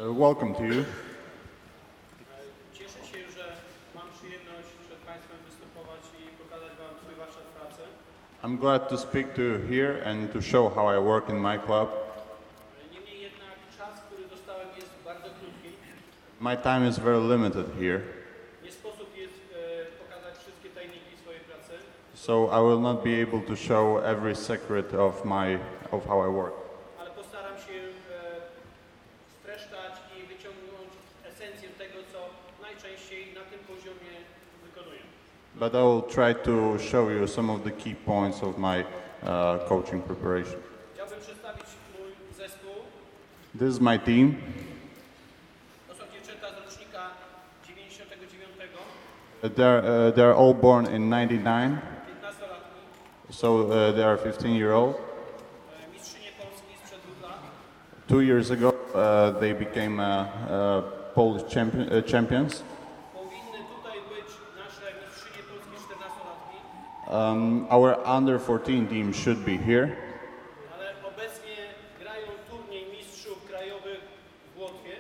Welcome to you. Cieszę się, że mam przyjemność przed Państwem występować i pokazać Wam swój warsztat pracy. I'm glad to speak to you here and to show how I work in my club. Niemniej jednak czas, który dostałem, jest bardzo krótki. My time is very limited here, Nie sposób jest pokazać wszystkie tajniki swojej pracy. so I will not be able to show every secret of how I work. Ale postaram się streszczać i wyciągnąć esencję tego, co najczęściej na tym poziomie wykonuję. But I will try to show you some of the key points of my coaching preparation. Chciałbym przedstawić mój zespół. This is my team. To są dziewczęta z rocznika 99, They're all born in 99, 15-latki, so they are 15-year-old. mistrzynie Polski sprzed 2 lat. 2 years ago, they became Polish champions. Powinny tutaj być nasze mistrzynie Polski 14-latki, Our under 14 team should be here, ale obecnie grają turniej mistrzów krajowych w Łotwie.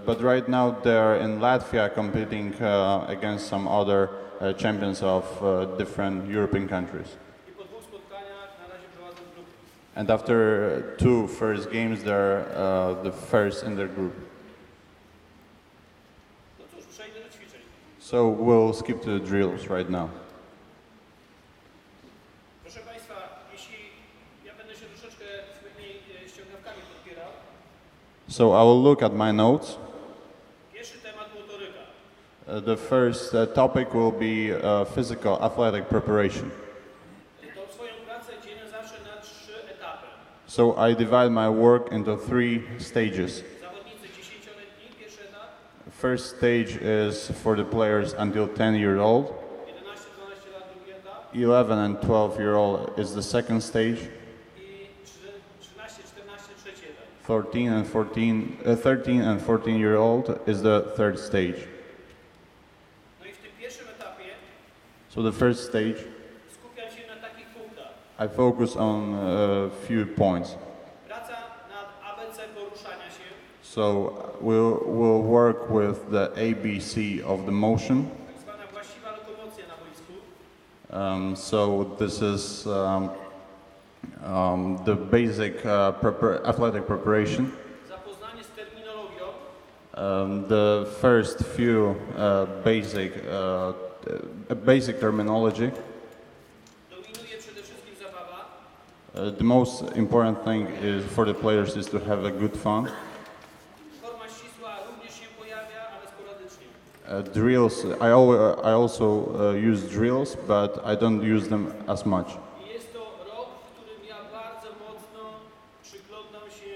but right now they're in Latvia competing against some other champions of different European countries. I po 2 spotkaniach na razie prowadzą grupy. And after 2 first games, they're the first in their group. No cóż, przejdę do ćwiczeń. So we'll skip to the drills right now. Proszę Państwa, jeśli ja będę się troszeczkę swoimi ściągawkami podpierał, So I will look at my notes. pierwszy temat motoryka. The first topic will be physical athletic preparation. To swoją pracę dzielę zawsze na 3 etapy. So I divide my work into 3 stages. Zawodnicy 10-letni, pierwszy etap, First stage is for the players until 10 years old. 11-12 lat drugi etap 11 and 12-year-old is the second stage. i 13-14 trzeci etap. 13 and 14-year-old is the third stage. No i w tym pierwszym etapie So the first stage, skupiam się na takich punktach. I focus on a few points. Praca nad ABC poruszania się, So we'll work with the ABC of the motion. tak zwana właściwa lokomocja na boisku. So this is the basic athletic preparation. Zapoznanie z terminologią, The first few basic terminology. dominuje przede wszystkim zabawa, The most important thing is for the players is to have a good fun. forma ścisła również się pojawia, ale sporadycznie. Drills. I also use drills, but I don't use them as much. I jest to rok, w którym ja bardzo mocno przyglądam się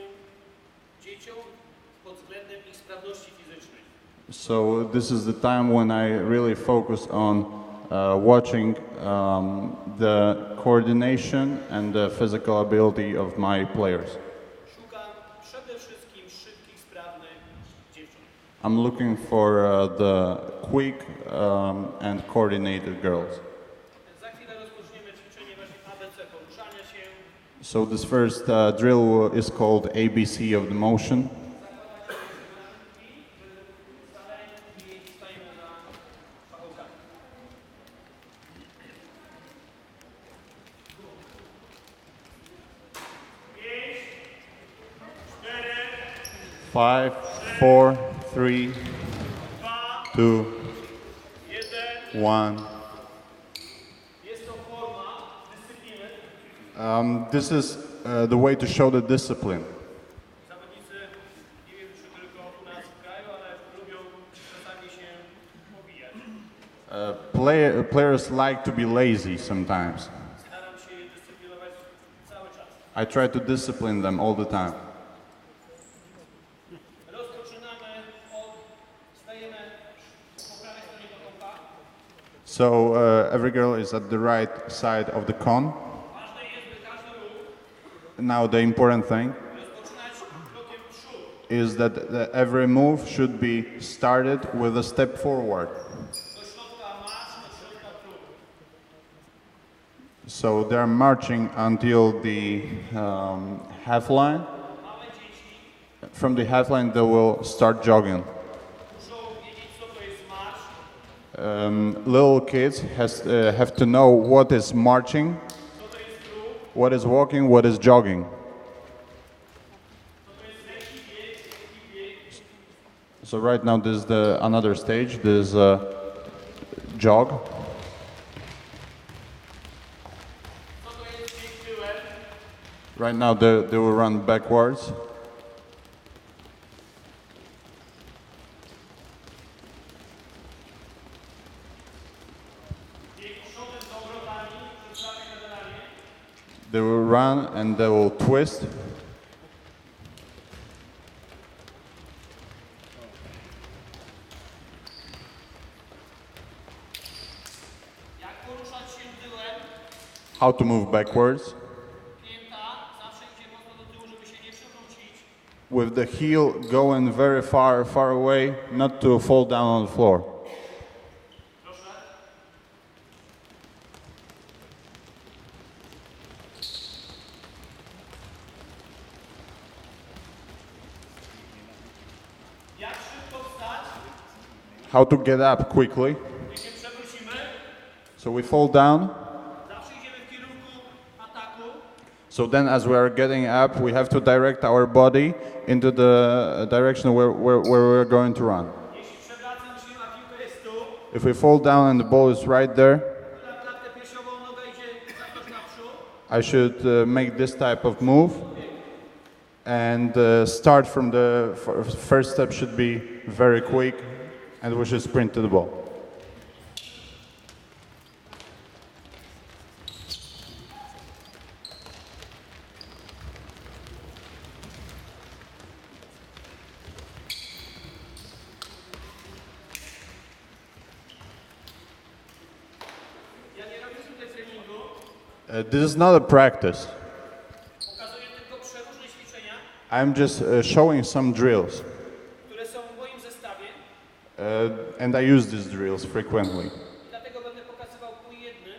dzieciom pod względem ich sprawności fizycznej. So this is the time when I really focus on watching the coordination and the physical ability of my players. Szukam przede wszystkim szybkich, sprawnych dziewcząt. I'm looking for the quick and coordinated girls. Za chwilę rozpoczniemy ćwiczenie właśnie ABC poruszania się. So this first drill is called ABC of the motion. Stajemy na pachołkach. 5, 4, 3, 2, 1. Jest to forma dyscypliny. This is the way to show the discipline. Zawodnicy, nie wiem czy tylko u nas w kraju, ale lubią czasami się pobijać. Players like to be lazy sometimes. Staram się je dyscyplinować cały czas. I try to discipline them all the time. Rozpoczynamy od, stajemy po prawej stronie pachołka. So every girl is at the right side of the con. Ważne jest, by każdy ruch Now the important thing rozpoczynać krokiem w przód. is that every move should be started with a step forward. Do środka marsz, do środka próg. So they're marching until the half line. Małe dzieci From the half line, they will start jogging. Muszą wiedzieć, co to jest marsz, Little kids have to know what is marching, co to jest ruch, what is walking, what is jogging. co to jest lekki bieg. So right now, this is another stage. This is jog. Co to jest bieg tyłem, Right now, they will run backwards. bieg przodem z obrotami, przed prawej na ramię. They will run and they will twist. Jak poruszać się tyłem, How to move backwards. pięta zawsze idzie mocno do tyłu, żeby się nie przewrócić. With the heel going very far, far away, not to fall down on the floor. Proszę. Jak szybko wstać, How to get up quickly. gdy się przewrócimy, So we fall down. zawsze idziemy w kierunku ataku. So then as we are getting up, we have to direct our body into the direction where we're going to run. Jeśli przewracam się, a piłka jest tu, If we fall down and the ball is right there, na klatkę piersiową noga idzie zaproś naprzód. I should make this type of move. And start from the first step should be very quick, and we should sprint to the ball. Ja nie robię tutaj treningu, This is not a practice. pokazuję tylko przeróżne ćwiczenia, I'm just showing some drills, które są w moim zestawie. and I use these drills frequently. Dlatego będę pokazywał po jednym,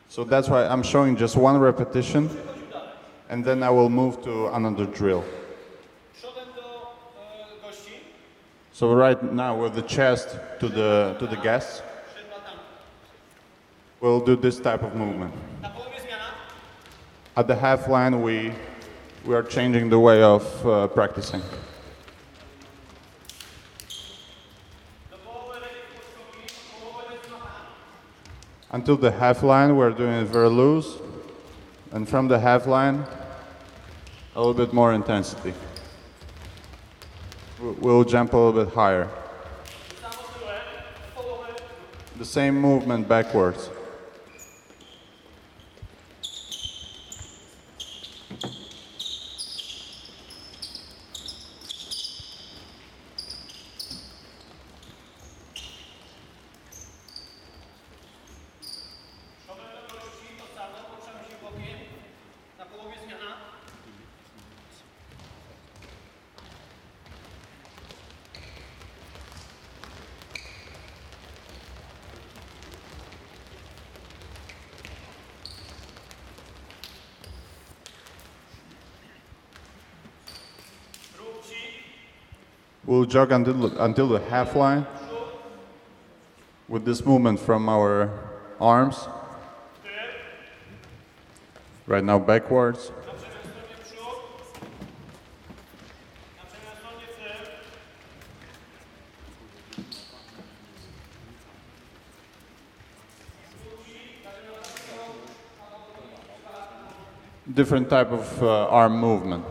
So that's why I'm showing just one repetition, przechodził dalej. and then I will move to another drill. Przodem do gości, So right now with the chest to the guests, szedł na tamtą. we'll do this type of movement. Na połowie zmiana, At the half line, we are changing the way of practicing. do połowy lepiej podskoki, połowę bez zmachania. Until the half line, we're doing it very loose, and from the half line, a little bit more intensity. We'll jump a little bit higher. Samo tyłem, połowę, The same movement backwards. przodem do gości, to samo, poruszamy się bokiem. Na połowie zmiana, wróci, We'll jog until the half line with this movement from our arms. tył, Right now, backwards. na przemian stronie przód, na przemian stronie tył. Different type of arm movement.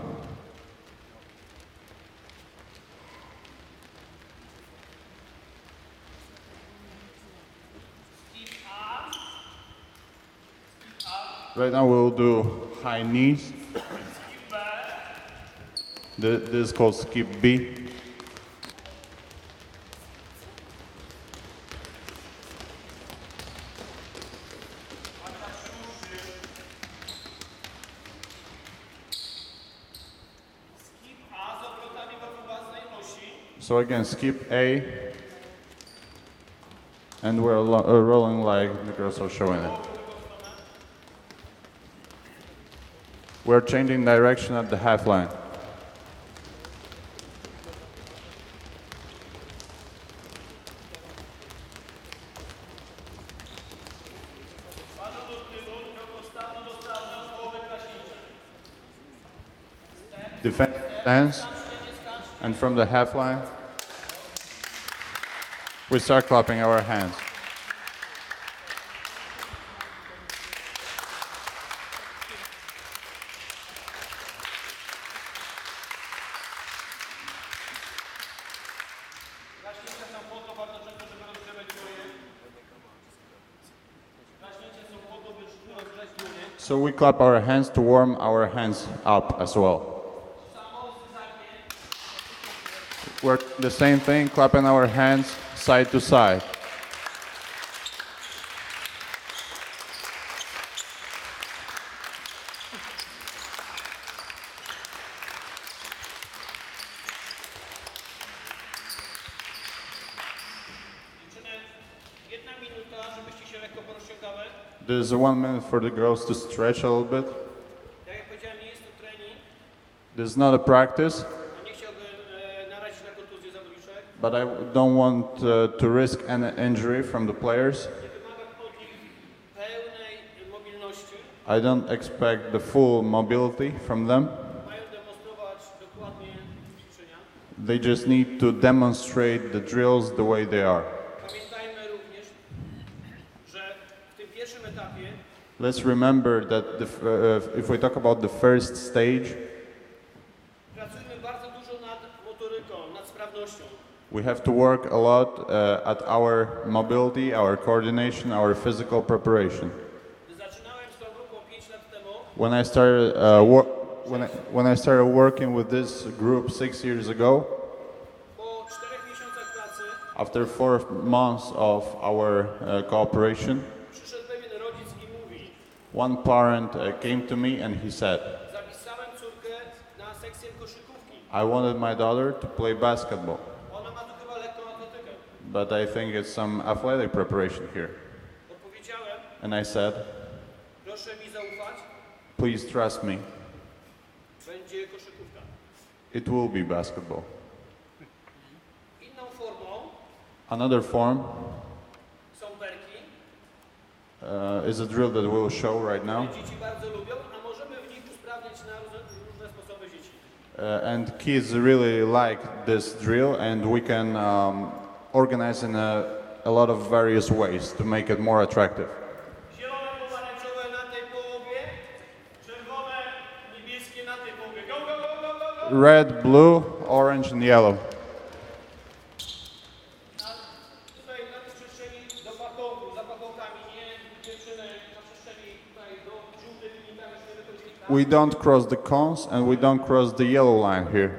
Right now we'll do high knees. This is called skip B. Skip A z obrotami wokół własnej osi. So again, skip A. And we're rolling like the girls are showing it. We're changing direction at the half line. defense stance, and from the half line, we start clapping our hands. Gaśnięcia są po to bardzo często, żeby rozgrzać dłonie. Gaśnięcia są po to, by rozgrzać dłonie. So we clap our hands to warm our hands up as well. We're the same thing, clapping our hands side to side. Dziewczyny, 1 minuta, żebyście się lekko porozciągały. There's 1 minute for the girls to stretch a little bit. Tak jak powiedziałem, nie jest to trening. This is not a practice, Nie chciałbym narazić na kontuzję zawodniczek. but I don't want to risk an injury from the players. Nie wymagam od nich pełnej mobilności. I don't expect the full mobility from them. Mają demonstrować dokładnie ćwiczenia. They just need to demonstrate the drills the way they are. Pamiętajmy również, że w tym pierwszym etapie Let's remember that if we talk about the first stage, pracujemy bardzo dużo nad motoryką, nad sprawnością. we have to work a lot at our mobility, our coordination, our physical preparation. Gdy zaczynałem z tą grupą 5 lat temu, When I started working with this group 6 years ago, po 4 miesiącach pracy after 4 months of our cooperation, przyszedł pewien rodzic i mówi: one parent came to me and he said, zapisałem córkę na sekcję koszykówki. I wanted my daughter to play basketball, Ona ma tu chyba lekką atletykę. but I think it's some athletic preparation here. Odpowiedziałem: And I said, proszę mi zaufać, please trust me, będzie koszykówka. it will be basketball. Inną formą Another form są berki. is a drill that we'll show right now. Dzieci bardzo lubią, a możemy w nich usprawniać na różne sposoby dzieci. And kids really like this drill, and we can organize in a lot of various ways to make it more attractive. Zielone, pomarańczowe na tej połowie, czerwone, niebieskie na tej połowie. Go, go, go, go, go, go! Red, blue, orange, and yellow. Tutaj na tej przestrzeni do pachołków, za pachołkami, nie dziewczyny na przestrzeni tutaj do żółtych linii, tam jeszcze wychodzili tam. We don't cross the cones and we don't cross the yellow line here.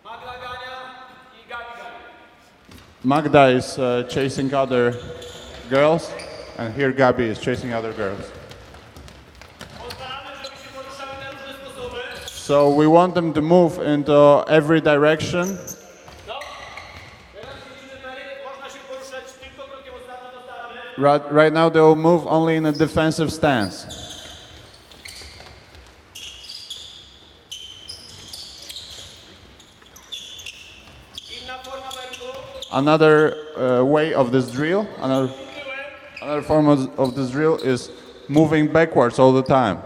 Magda gania i Gabi gania. Magda is chasing other girls, and here Gabi is chasing other girls. Pozwalamy, żeby się poruszały na różne sposoby. So we want them to move into every direction. No. Teraz widzimy Mary, można się poruszać tylko krokiem ostatnim do staramy. Right now they will move only in a defensive stance. Inna forma berku. Another way of this drill, Tyłem. another form of this drill is moving backwards all the time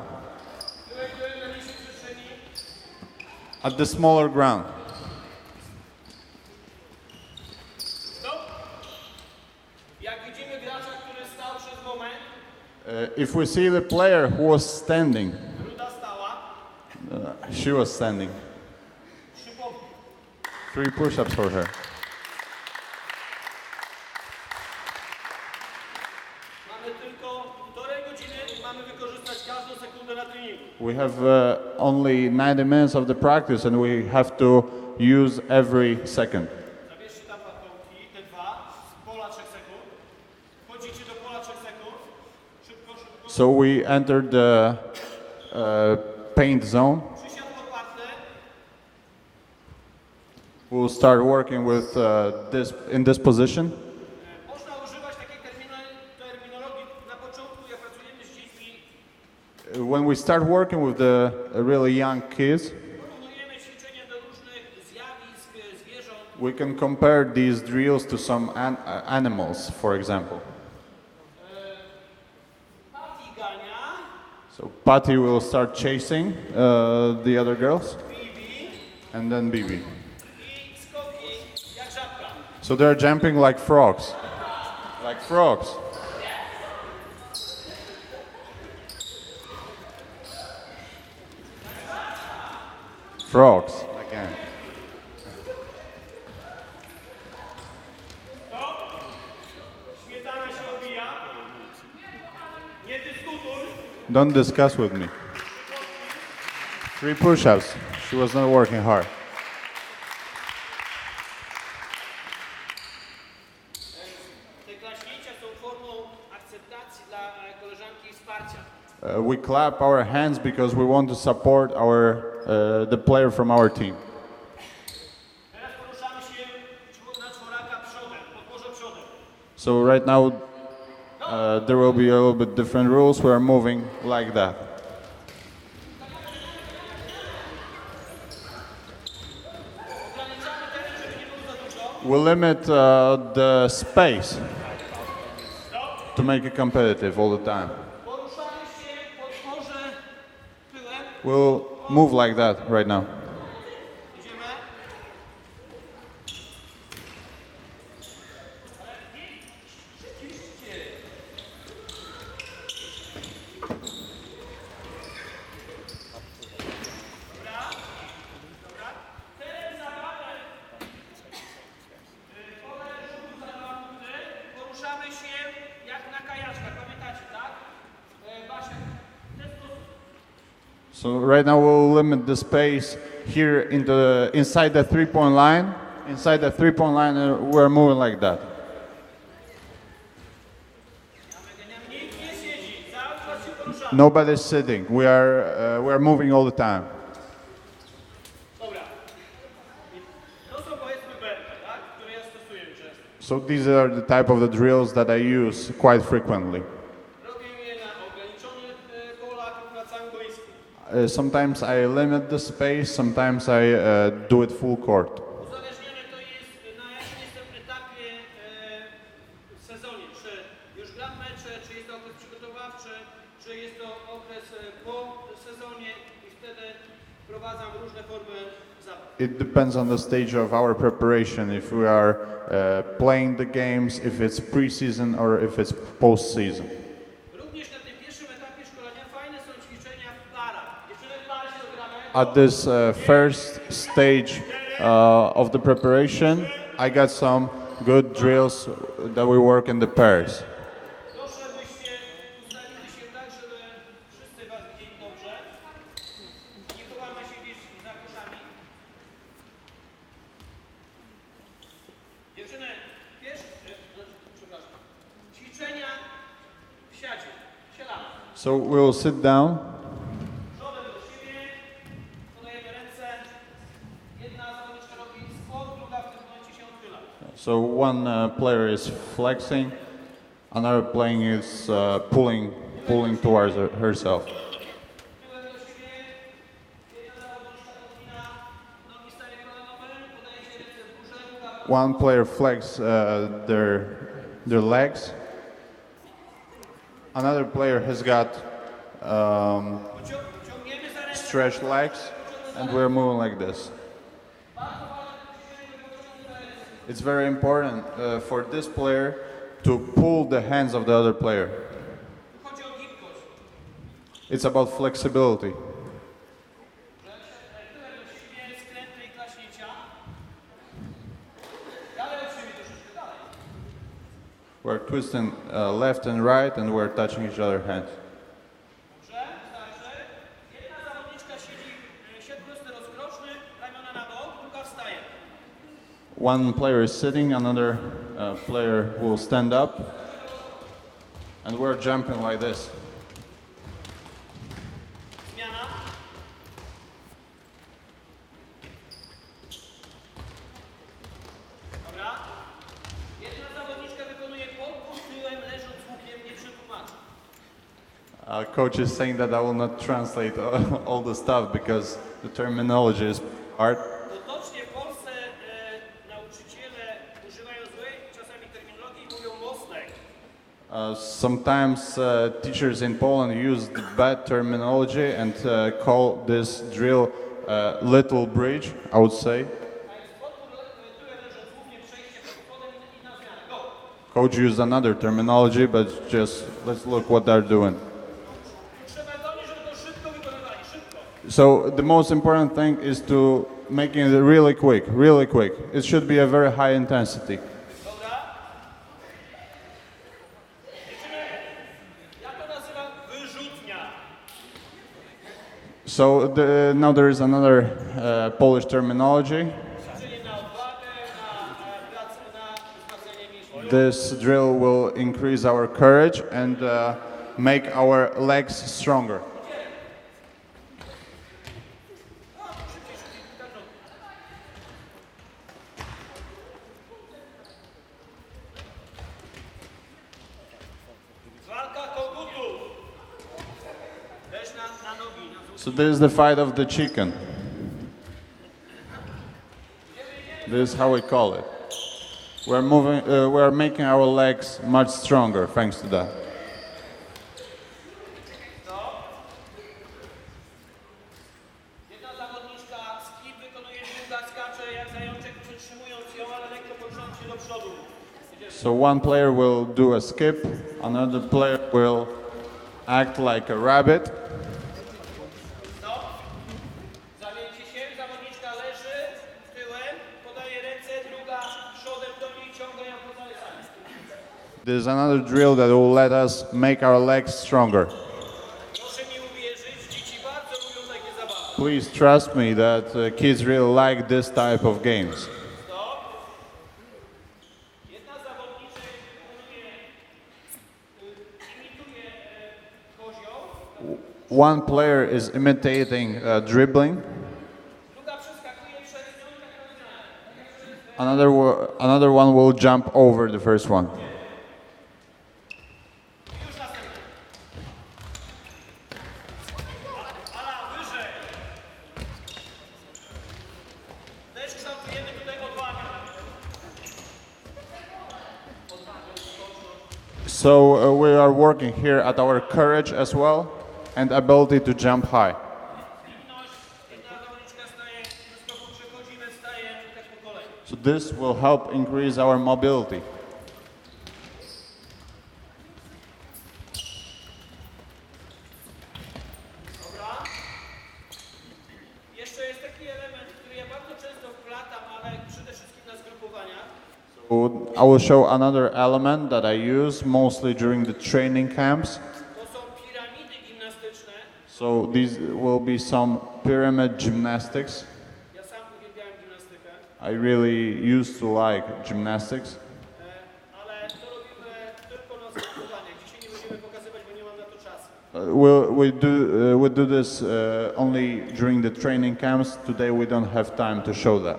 Tyłem na mniejszej przestrzeni. at the smaller ground. No. Jak widzimy gracza, który stał przez moment, If we see the player who was standing, ruda stała, she was standing. 3 pompki. 3 push-ups for her. Mamy tylko 1,5 godziny i mamy wykorzystać każdą sekundę na treningu. We have only 90 minutes of the practice and we have to use every second. Zabierzcie tam pachołki, te dwa, z pola 3 sekund. Wchodzicie do pola 3 sekund. Szybko, szybko. So we entered the paint zone. Przysiad podparty. We'll start working with in this position. Można używać takiej terminologii na początku, jak pracujemy z dziećmi. When we start working with the really young kids, Porównujemy ćwiczenia do różnych zjawisk, zwierząt. we can compare these drills to some animals, for example. Patigania So Patty will start chasing the other girls, and then Bibi. I skoki jak żabka. So they're jumping like frogs. Like frogs. Frogs again. Śmietana się obija. Nie dyskutuj. Don't discuss with me. 3 push-ups. She was not working hard. Te klaśnięcia są formą akceptacji dla koleżanki i wsparcia. We clap our hands because we want to support the player from our team. Teraz poruszamy się na czworaka przodem, podłoże przodem. So right now there will be a little bit different rules. We are moving like that. Ograniczamy teren, żeby nie było za dużo. We limit the space to make it competitive all the time. Poruszamy się, podłoże tyłem. We'll move like that right now. Idziemy. Teren zabawy. Pole rzutu za 2 punkty. Poruszamy się jak na kajaczkach, pamiętacie, tak? Basia, w ten sposób. So right now we'll limit the space here inside the 3-point line. Inside the 3-point line, we're moving like that. Nikt nie siedzi, cały czas się poruszamy. Nobody's sitting. We are moving all the time. Dobra. To są powiedzmy bębny, tak? Które ja stosuję często. So these are the type of the drills that I use quite frequently. Robię je na ograniczonych polach lub na całym boisku. Sometimes I limit the space, sometimes I do it full court. Uzależnione to jest na jakim jestem etapie w sezonie. Czy już gram mecze, czy jest to okres przygotowawczy, czy jest to okres po sezonie i wtedy wprowadzam różne formy zabaw. It depends on the stage of our preparation, if we are playing the games, if it's pre-season or if it's post-season. Również na tym pierwszym etapie szkolenia fajne są ćwiczenia w parach. Dziewczyny w parze się ogramy. At this first stage of the preparation, I got some good drills that we work in the pairs. Proszę, byście ustalili się tak, żeby wszyscy was widzieli dobrze. Nie chowamy się gdzieś za koszami. Dziewczyny, przepraszam. Ćwiczenia w siadzie. Siadamy. So we'll sit down. Przodem do siebie. Podajemy ręce. Jedna zawodniczka robi skłon, druga w tym momencie się odchyla. So one player is flexing, another player is pulling towards herself. Tyłem do siebie. Jedna zawodniczka odcina. Nogi staje kolanowe. Podajecie ręce w górze. Druga One player flex their legs. Another player has got ciągniemy za ręce. stretched legs, and we're moving like this. It's very important for this player to pull the hands of the other player. Chodzi o gibkość. It's about flexibility. Tyłem do siebie, skręty i klaśnięcia. Dalej od siebie troszeczkę dalej. We're twisting left and right, and we're touching each other's hands. Dobrze, starczy. Jedna zawodniczka siedzi, siedzi prosty rozkroczny, ramiona na bok, druga wstaje. One player is sitting, another player will stand up, and we're jumping like this. Zmiana. Dobra. Jedna zawodniczka wykonuje podwóz tyłem, leżąc łukiem, nie przetłumaczy. Coach is saying that I will not translate all the stuff because the terminology is hard. Potocznie w Polsce nauczyciele używają złej czasami terminologii i mówią mostek. Sometimes teachers in Poland use the bad terminology and call this drill little bridge, I would say. Coach used another terminology, but just let's look what they're doing. Trzeba gonić, żeby to szybko wykonywali, szybko. So the most important thing is to making it really quick, really quick. It should be a very high intensity. Dobra? Dziewczyny, ja to nazywam wyrzutnia. So now there is another Polish terminology. Ćwiczenie na odwagę, na pracę, na wzmacnianie mięśni. This drill will increase our courage and make our legs stronger. Walka kogutów. Też na nogi. So this is the fight of the chicken. This is how we call it. We're making our legs much stronger thanks to that. Jedna zawodniczka skip wykonuje, druga skacze jak zajączek, przytrzymując ją, ale lekko poruszając się do przodu. So one player will do a skip, another player will act like a rabbit. Zawieńcie się, zawodniczka leży tyłem, podaje ręce, druga przodem do niej, ciąga ją po zalecaniu. There's another drill that will let us make our legs stronger. Proszę mi uwierzyć, dzieci bardzo lubią takie zabawy. Please trust me that kids really like this type of games. Jedna zawodniczka imituje kozioł, One player is imitating dribbling. druga przeskakuje przez nią i tak dalej. Another one will jump over the first one. Już następny. Ala, wyżej. Też kształtujemy tutaj odwagę. So we are working here at our courage as well and ability to jump high. Jedna zawodniczka staje, do skoku przechodzimy, staje, tak po kolei. So this will help increase our mobility. Dobra. Jeszcze jest taki element, który ja bardzo często wplatam, ale przede wszystkim na zgrupowaniach. So I will show another element that I use mostly during the training camps. To są piramidy gimnastyczne. So these will be some pyramid gymnastics. Ja sam uwielbiałem gimnastykę, I really used to like gymnastics. ale to robimy tylko na zgrupowaniach. Dzisiaj nie będziemy pokazywać, bo nie mam na to czasu. We do this only during the training camps. Today we don't have time to show that.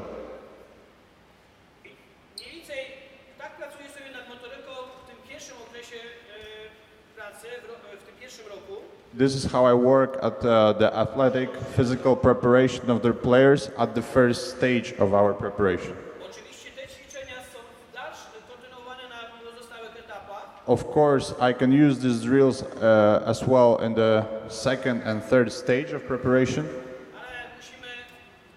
Mniej więcej tak pracuję sobie nad motoryką w tym pierwszym okresie pracy, w tym pierwszym roku. This is how I work at the athletic physical preparation of their players at the first stage of our preparation. Oczywiście te ćwiczenia są kontynuowane na pozostałych etapach, Of course, I can use these drills as well in the second and third stage of preparation. ale musimy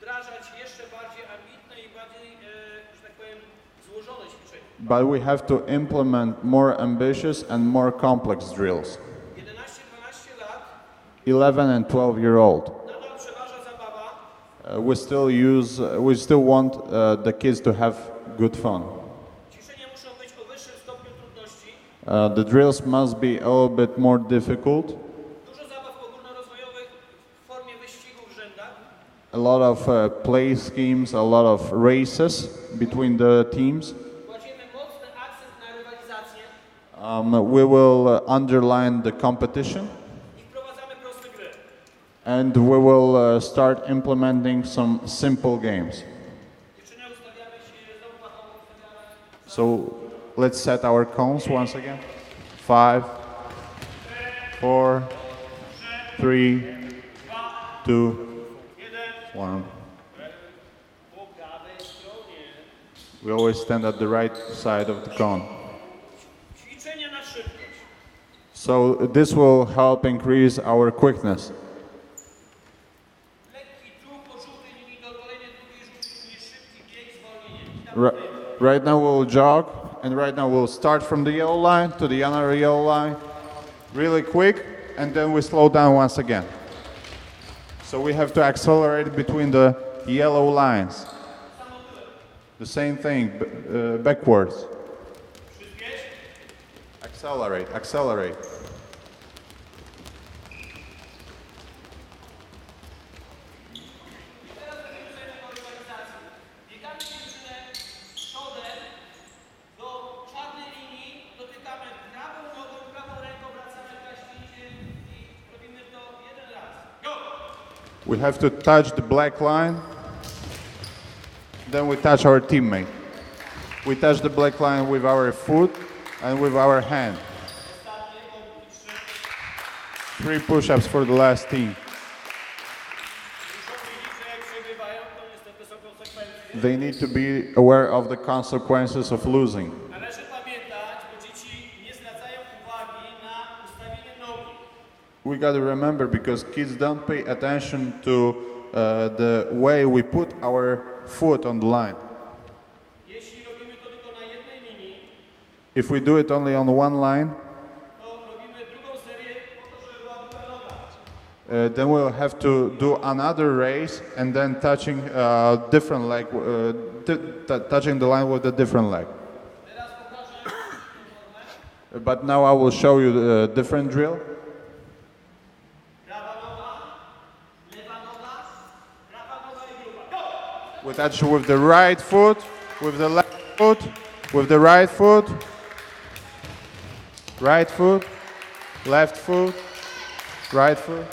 wdrażać jeszcze bardziej ambitne i bardziej, że tak powiem, złożone ćwiczenia. But we have to implement more ambitious and more complex drills. 11-12 lat 11 and 12-year-old. nadal przeważa zabawa, We still want the kids to have good fun. ćwiczenia muszą być o wyższym stopniu trudności, The drills must be a little bit more difficult. dużo zabaw ogólnorozwojowych w formie wyścigów w rzędach, A lot of play schemes, a lot of races between the teams. kładziemy mocny akcent na rywalizację We will underline the competition i wprowadzamy proste gry. and we will start implementing some simple games. Dziewczyny, ustawiamy się, znowu machamy, ustawiamy. So let's set our cones once again. 5, 4, 3, 2, 1. Po prawej stronie. We always stand at the right side of the cone. Ćwiczenia na szybkość. So this will help increase our quickness. Lekki dół po żółtej linii, dogolenie drugiej żółtej linii, szybki bieg, zwolnienie. Right now we'll jog, and right now we'll start from the yellow line to the another yellow line, really quick, and then we slow down once again. So we have to accelerate between the yellow lines. The same thing, backwards. Accelerate, accelerate. Biegamy dziewczynę przodem do czarnej linii, dotykamy prawą nogą, prawą ręką, wracamy w klaśnicie i robimy to jeden raz. Go! We have to touch the black line, then we touch our teammate. We touch the black line with our foot and with our hand. 3 push-ups for the last team. They need to be aware of the consequences of losing. Należy pamiętać, bo dzieci nie zwracają uwagi na ustawienie nogi. We got to remember, because kids don't pay attention to the way we put our foot on the line. Jeśli robimy to tylko na jednej linii, If we do it only on one line, to robimy drugą serię po to, żeby była druga noga. then we'll have to do another race and then touching different leg, touching the line with a different leg. Teraz pokażę formę. But now I will show you the different drill. Prawa noga, lewa noga, prawa noga i druga. Go! We touch with the right foot, with the left foot, with the right foot, left foot, right foot.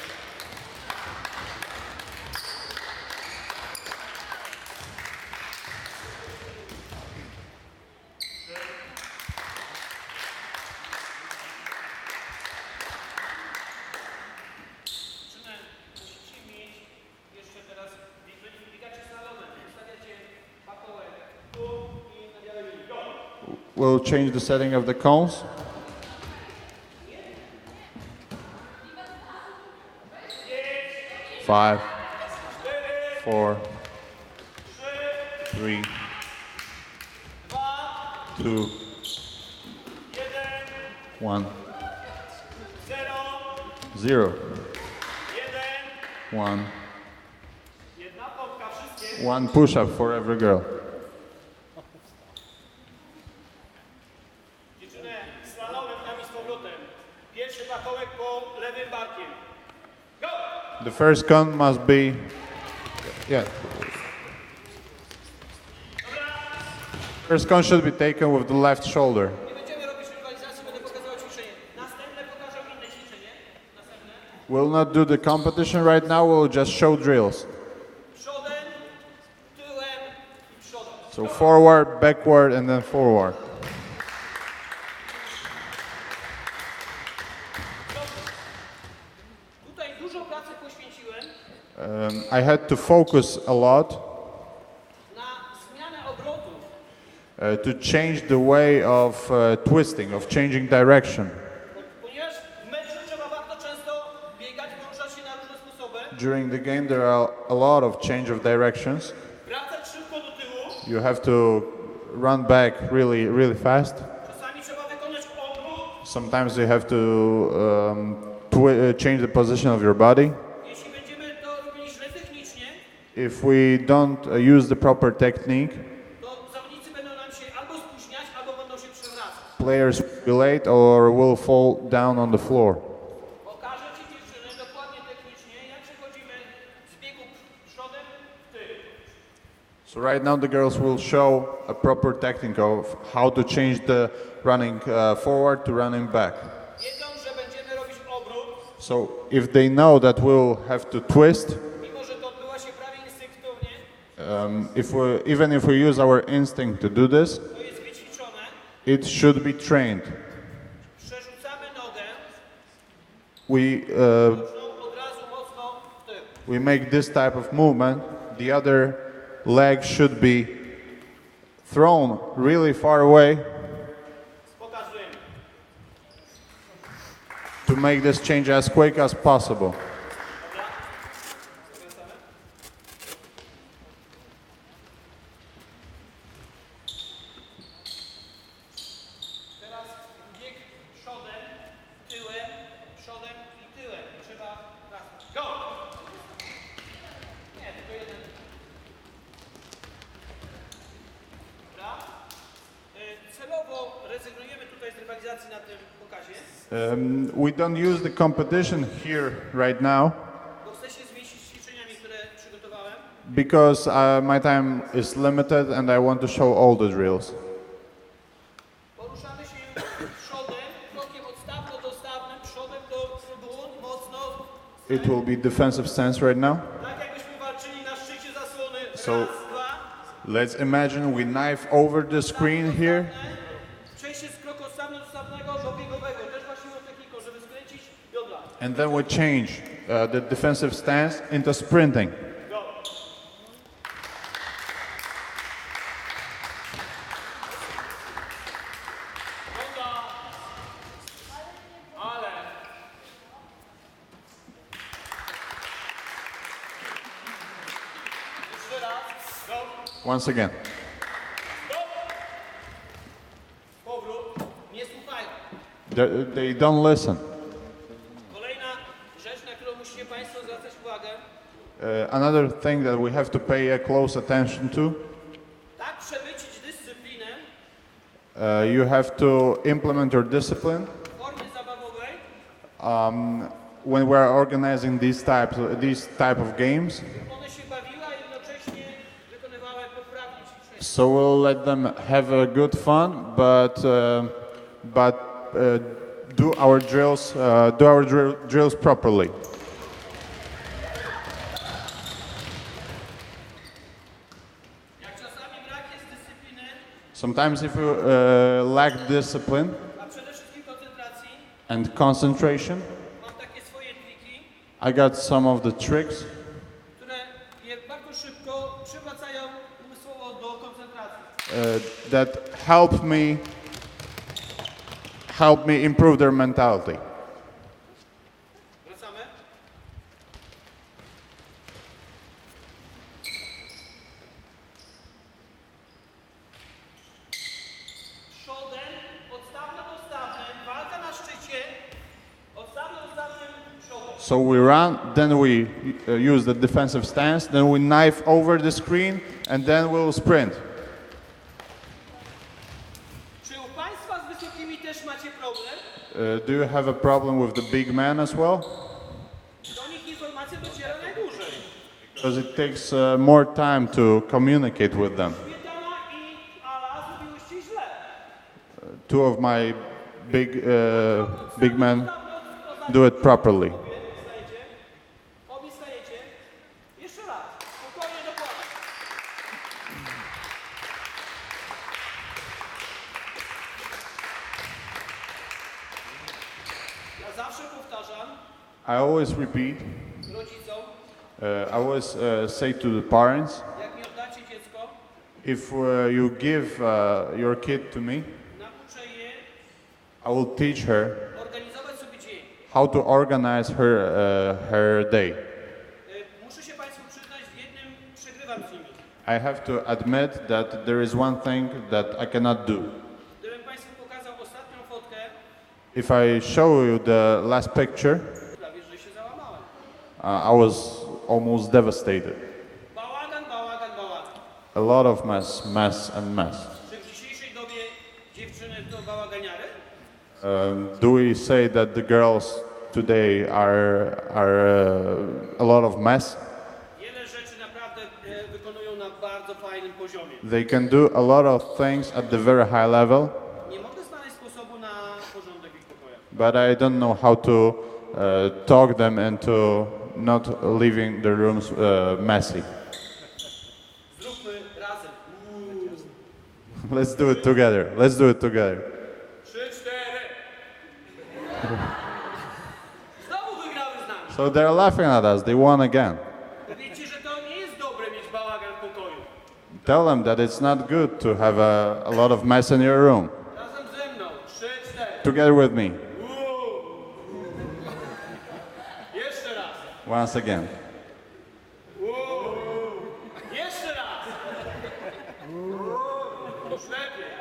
Dziewczyny, musicie mieć jeszcze teraz, biegacie slalomem, ustawiacie pakołek tu i na białej linii. Go! We'll change the setting of the cones. Five, 4, 3, 2, 1, 0, 1. Jedna pompka, wszystkie. 1 push-up for every girl. Dziewczyny, slalomem tam i z powrotem. Pierwszy pakołek po lewym barkiem. Go! The first cone must be, yeah. First cone should be taken with the left shoulder. Nie będziemy robić rywalizacji, będę pokazywał ćwiczenie. Następne pokażę inne ćwiczenie. Następne. We'll not do the competition right now, we'll just show drills. Przodem, tyłem i przodem. So forward, backward, and then forward. Tutaj dużo pracy poświęciłem I had to focus a lot na zmianę obrotów. to change the way of twisting, of changing direction. Ponieważ w meczu trzeba bardzo często biegać, poruszać się na różne sposoby. During the game there are a lot of change of directions. Wracać szybko do tyłu. You have to run back really fast. Czasami trzeba wykonać obrót. Sometimes you have to change the position of your body. Jeśli będziemy to robili źle technicznie, If we don't use the proper technique, to zawodnicy będą nam się albo spóźniać, albo będą się przewracać. players will be late or will fall down on the floor. Pokażę Ci dziewczyny dokładnie technicznie, jak przechodzimy z biegu przodem w tył. So right now the girls will show a proper technique of how to change the running forward to running back. Wiedzą, że będziemy robić obrót, So if they know that we'll have to twist, mimo że to odbywa się prawie instynktownie, even if we use our instinct to do this, to jest wyćwiczone. it should be trained. Przerzucamy nogę, We od razu mocno w tył. we make this type of movement. The other leg should be thrown really far away. Pokazujemy. to make this change as quick as possible. Teraz bieg przodem, przodem i tyłem. Trzeba raz. Go! Nie, tylko jeden. Dobra. Celowo rezygnujemy tutaj z rywalizacji na tym pokazie, We don't use the competition here right now bo chcę się zmieścić z ćwiczeniami, które przygotowałem. because my time is limited and I want to show all the drills. Poruszamy się przodem, krokiem odstawno-dostawnym, przodem do dłoni, mocno. It will be defensive stance right now. Tak jakbyśmy walczyli na szczycie zasłony. So- Raz, dwa. Let's imagine we knife over the screen here. Przejście z kroku odstawnego do biegowego. Też właściwą techniką, żeby skręcić biodra. And then we change the defensive stance into sprinting. Go. Noga. Ale. Jeszcze raz. Go. Once again. Powrót. Nie słuchają. They don't listen. Kolejna rzecz, na którą musicie Państwo zwracać uwagę. Another thing that we have to pay a close attention to, Tak przemycić dyscyplinę you have to implement your discipline w formie zabawowej, when we're organizing these type of games. one się bawiły, a jednocześnie wykonywały poprawnie ćwiczenia. So we'll let them have a good fun, but do our drills properly. Jak czasami brak jest dyscypliny, Sometimes if you lack discipline a przede wszystkim koncentracji, and concentration, mam takie swoje triki, I got some of the tricks które je bardzo szybko przywracają umysłowo do koncentracji. that help me improve their mentality. Wracamy. Przodem, odstawnym, walka na szczycie, odstawnym, przodem. So we run, then we use the defensive stance, then we knife over the screen, and then we'll sprint. Czy u Państwa z wysokimi też macie problem? Do you have a problem with the big man as well? Do nich informacja dociera najdłużej. Because it takes more time to communicate with them. Śmietana i Ala zrobiłyście źle. Two of my big men do it properly. Stajecie. Obie stajecie. Jeszcze raz. Spokojnie dokładnie. Ja zawsze powtarzam I always repeat, rodzicom, I always say to the parents, jak mi oddacie dziecko, if you give your kid to me, nauczę je I will teach her organizować sobie dzień. how to organize her day. Muszę się Państwu przyznać, w jednym przegrywam z nimi. I have to admit that there is one thing that I cannot do. Gdybym Państwu pokazał ostatnią fotkę, If I show you the last picture, prawie że się załamałem. I was almost devastated. Bałagan. A lot of mess. Czy w dzisiejszej dobie dziewczyny to bałaganiary? Do we say that the girls today are a lot of mess? Wiele rzeczy naprawdę wykonują na bardzo fajnym poziomie. They can do a lot of things at the very high level, Nie mogę znaleźć sposobu na porządek w ich pokojach. but I don't know how to talk them into not leaving the rooms messy. Zróbmy razem. Let's do it together. 3, 4. Znowu wygrały z nami. So they're laughing at us. They won again. Wiecie, że to nie jest dobre mieć bałagan w pokoju. Tell them that it's not good to have a lot of mess in your room. Razem ze mną. 3, 4. Together with me. Once again. Jeszcze raz. Już lepiej.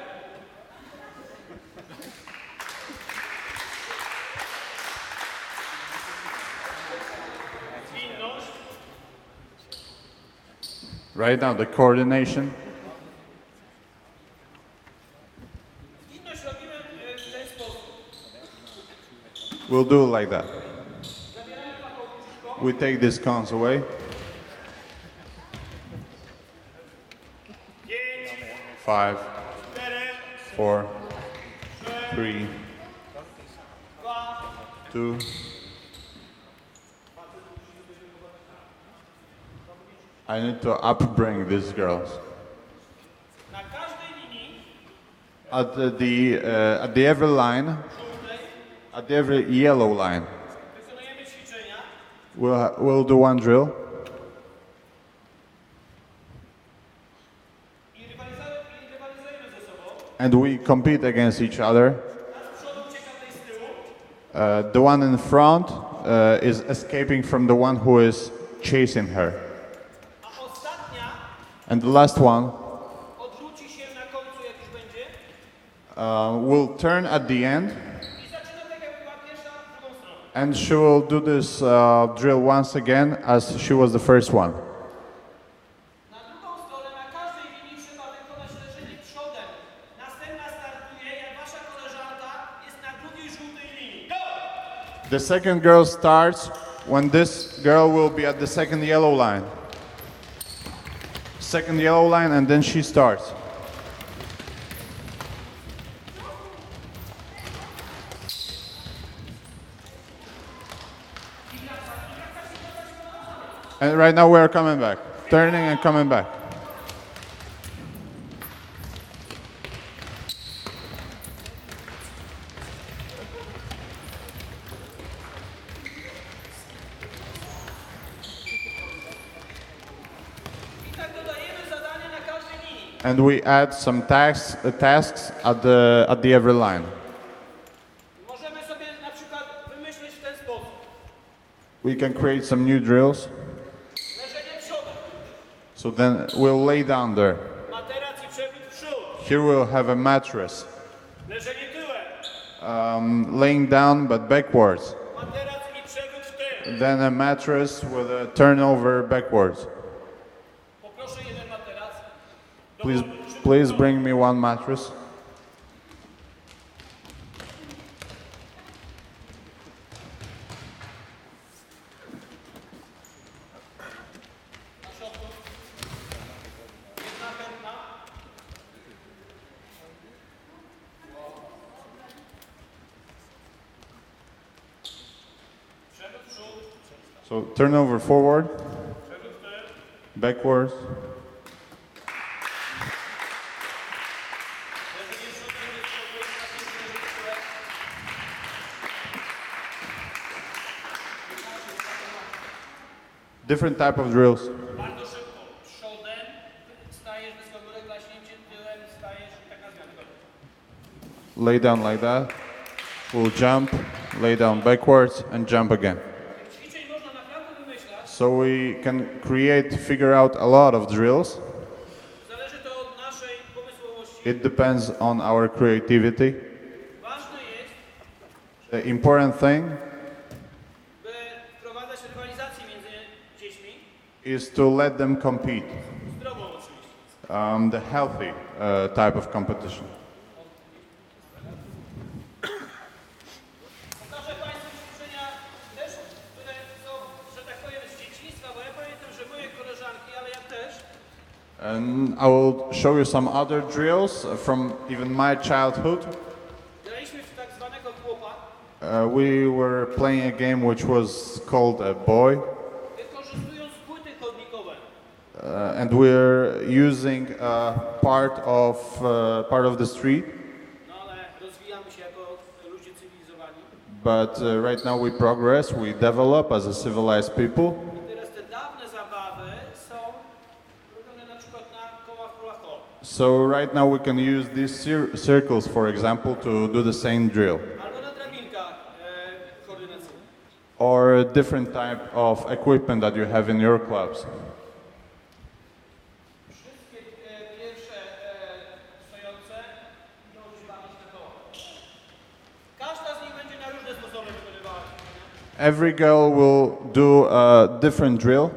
Zwinność. Right now, the coordination. Zwinność robimy w ten sposób. We'll do it like that. We take these cones away. 5, 5, 4, 4, 3, 2. I need to upbring these girls. Na każdej linii At the every line, żółtej at the every yellow line, wykonujemy ćwiczenia. we'll do one drill. I rywalizujemy ze sobą. And we compete against each other. Ta z przodu ucieka tej z tyłu. The one in front is escaping from the one who is chasing her. A ostatnia And the last one odwróci się na końcu, jak już będzie. will turn at the end, I zaczyna tak jakby była pierwsza, w drugą stronę. and she will do this drill once again as she was the first one. Na drugą stronę, na każdej linii trzeba wykonać leżenie przodem. Następna startuje, jak wasza koleżanka jest na drugiej żółtej linii. Go! The second girl starts when this girl will be at the second yellow line. Second yellow line, and then she starts. And right now we are coming back, turning and coming back. I tak dodajemy zadanie na każdej linii. And we add some tasks at the every line. Możemy sobie na przykład wymyślić w ten sposób. We can create some new drills. Leżenie przodem. So then we'll lay down there. Materac i przewód w przód. Here we'll have a mattress. Leżenie tyłem. Laying down but backwards. Materac i przewód w tył. Then a mattress with a turnover backwards. Poproszę jeden materac. Please bring me one mattress. Na środku. Jedna chętna. Przewód w przód. So turnover forward, Przewód w tył. backwards. Leżenie przód, leżenie z przodu, leżenie z tyłu. Different type of drills. Bardzo szybko. Przodem stajesz wysoko klaśnięcie, tyłem stajesz i tak na zmianę. Lay down like that. We'll jump, lay down backwards, and jump again. Ćwiczeń można naprawdę wymyślać. So we can figure out a lot of drills. Zależy to od naszej pomysłowości. It depends on our creativity. Ważne jest, The important thing by wprowadzać rywalizację między dziećmi. is to let them compete. Zdrową oczywiście. The healthy type of competition. Pokażę Państwu ćwiczenia też, które są, że tak powiem, z dzieciństwa, bo ja pamiętam, że moje koleżanki, ale ja też, And I will show you some other drills from even my childhood. graliśmy w tak zwanego chłopa, We were playing a game which was called a boy, wykorzystując płyty chodnikowe. and we're using part of the street. No ale rozwijamy się jako ludzie cywilizowani. But right now we progress, we develop as a civilized people. I teraz te dawne zabawy są robione na przykład na kołach kulachowych. So right now we can use these circles, for example, to do the same drill. Albo na drabinkach koordynacyjnych. or a different type of equipment that you have in your clubs? Wszystkie pierwsze stojące będą używane na koło. Każda z nich będzie na różne sposoby wykonywała. Every girl will do a different drill.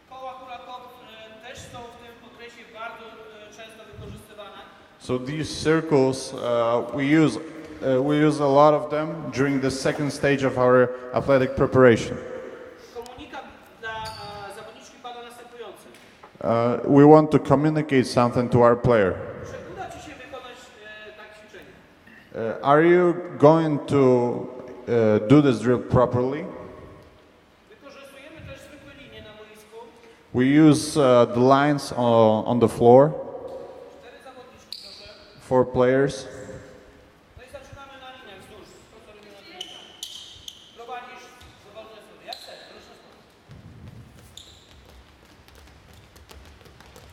Koła kulakowe też są w tym okresie bardzo często wykorzystywane. So these circles, we use a lot of them during the second stage of our athletic preparation. Komunikat dla zawodniczki pada następujący. We want to communicate something to our player. Czy uda Ci się wykonać takie ćwiczenie? Are you going to do this drill properly? Wykorzystujemy też zwykłe linie na boisku. We use the lines on the floor, 4 zawodniczki, proszę. 4 players. No i zaczynamy na liniach wzdłuż. To, co robimy na liniach. Prowadzisz dowolne strony. Jak chcesz, proszę.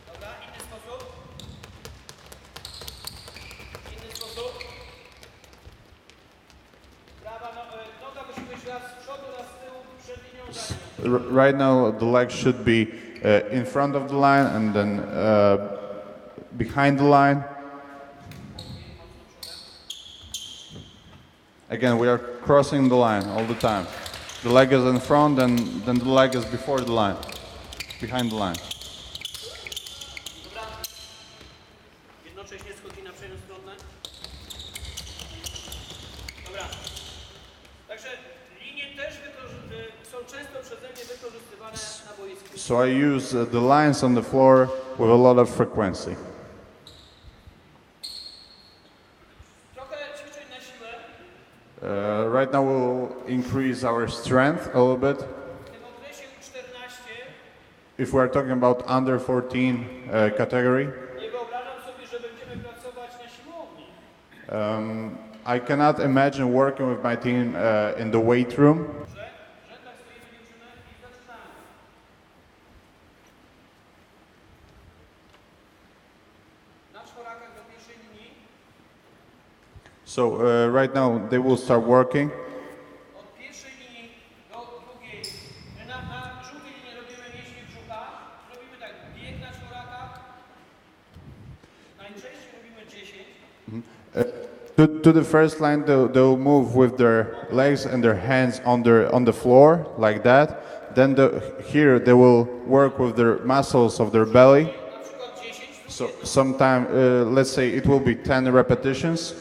Dobra, inny sposób. Inny sposób. Prawa noga musi być raz z przodu, raz z tyłu, przed linią za nią. Right now, the leg should be in front of the line and then behind the line. Again, we are crossing the line all the time. The leg is in front and then the leg is before the line, behind the line. Dobra. Jednocześnie skoki na przejmostronne. Dobra. Także linie też są często przeze mnie wykorzystywane na boisku. So I use the lines on the floor with a lot of frequency. Trochę ćwiczeń na siłę. Right now, we'll increase our strength a little bit. W tym okresie u14 If we are talking about under 14 category, nie wyobrażam sobie, że będziemy pracować na siłowni. I cannot imagine working with my team in the weight room. W rzędach stoimy dziewczyny i zaczynamy. Na czworakach do pierwszej linii. So right now they will start working. Od pierwszej linii do drugiej. Na żółtej linii robimy mięśnie brzucha. Robimy tak, bieg na czworakach. Najczęściej robimy 10. To the first line, they'll move with their legs and their hands on the floor like that. Then here they will work with their muscles of their belly. Na przykład 10. So sometime, let's say it will be 10 repetitions.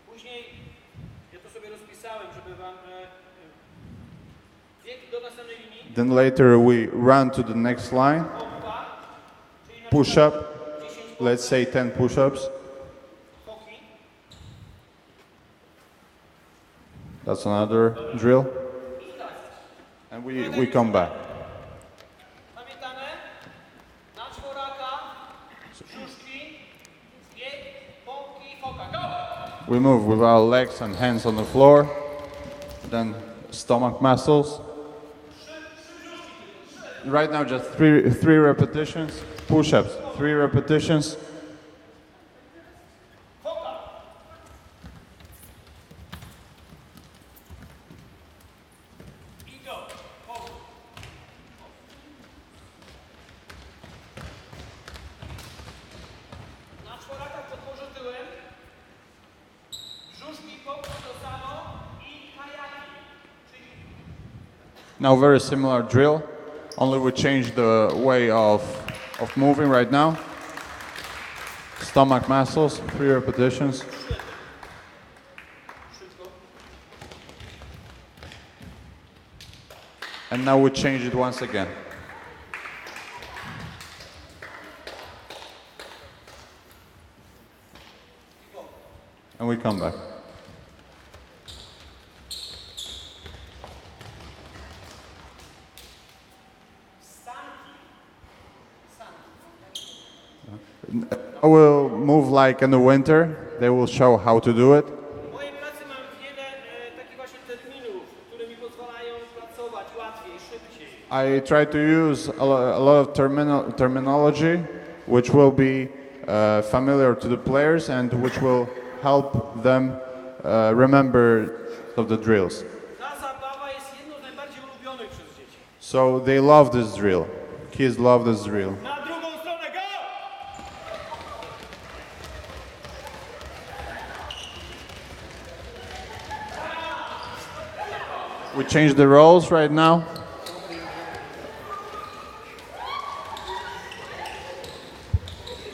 Później, ja to sobie rozpisałem, żeby wam bieg do następnej linii. Then later we run to the next line. Pompa, czyli na Push przykład up. 10 Let's say 10 push-ups. poki. That's another drill. And we come back. Pamiętamy? Na czworaka, brzuszki, bieg, pompki, foka. Go! We move with our legs and hands on the floor. Then stomach muscles. Right now just three repetitions. Push-ups, 3 repetitions. Foka! I go! Powrót. Na czworakach podłożę tyłem. Brzuszki, pompki to samo i kajaki. Czyli Now very similar drill, only we change the way of moving right now. Stomach muscles, 3 repetitions. szybko. And now we change it once again. And we come back. Sanki I will move like in the winter. They will show how to do it. W mojej pracy mam wiele takich właśnie terminów, które mi pozwalają pracować łatwiej, szybciej. I try to use a lot of terminology which will be familiar to the players and which will help them remember of the drills. Ta zabawa jest jedną z najbardziej ulubionych przez dzieci. So they love this drill. Kids love this drill. Na drugą stronę, go! We change the roles right now.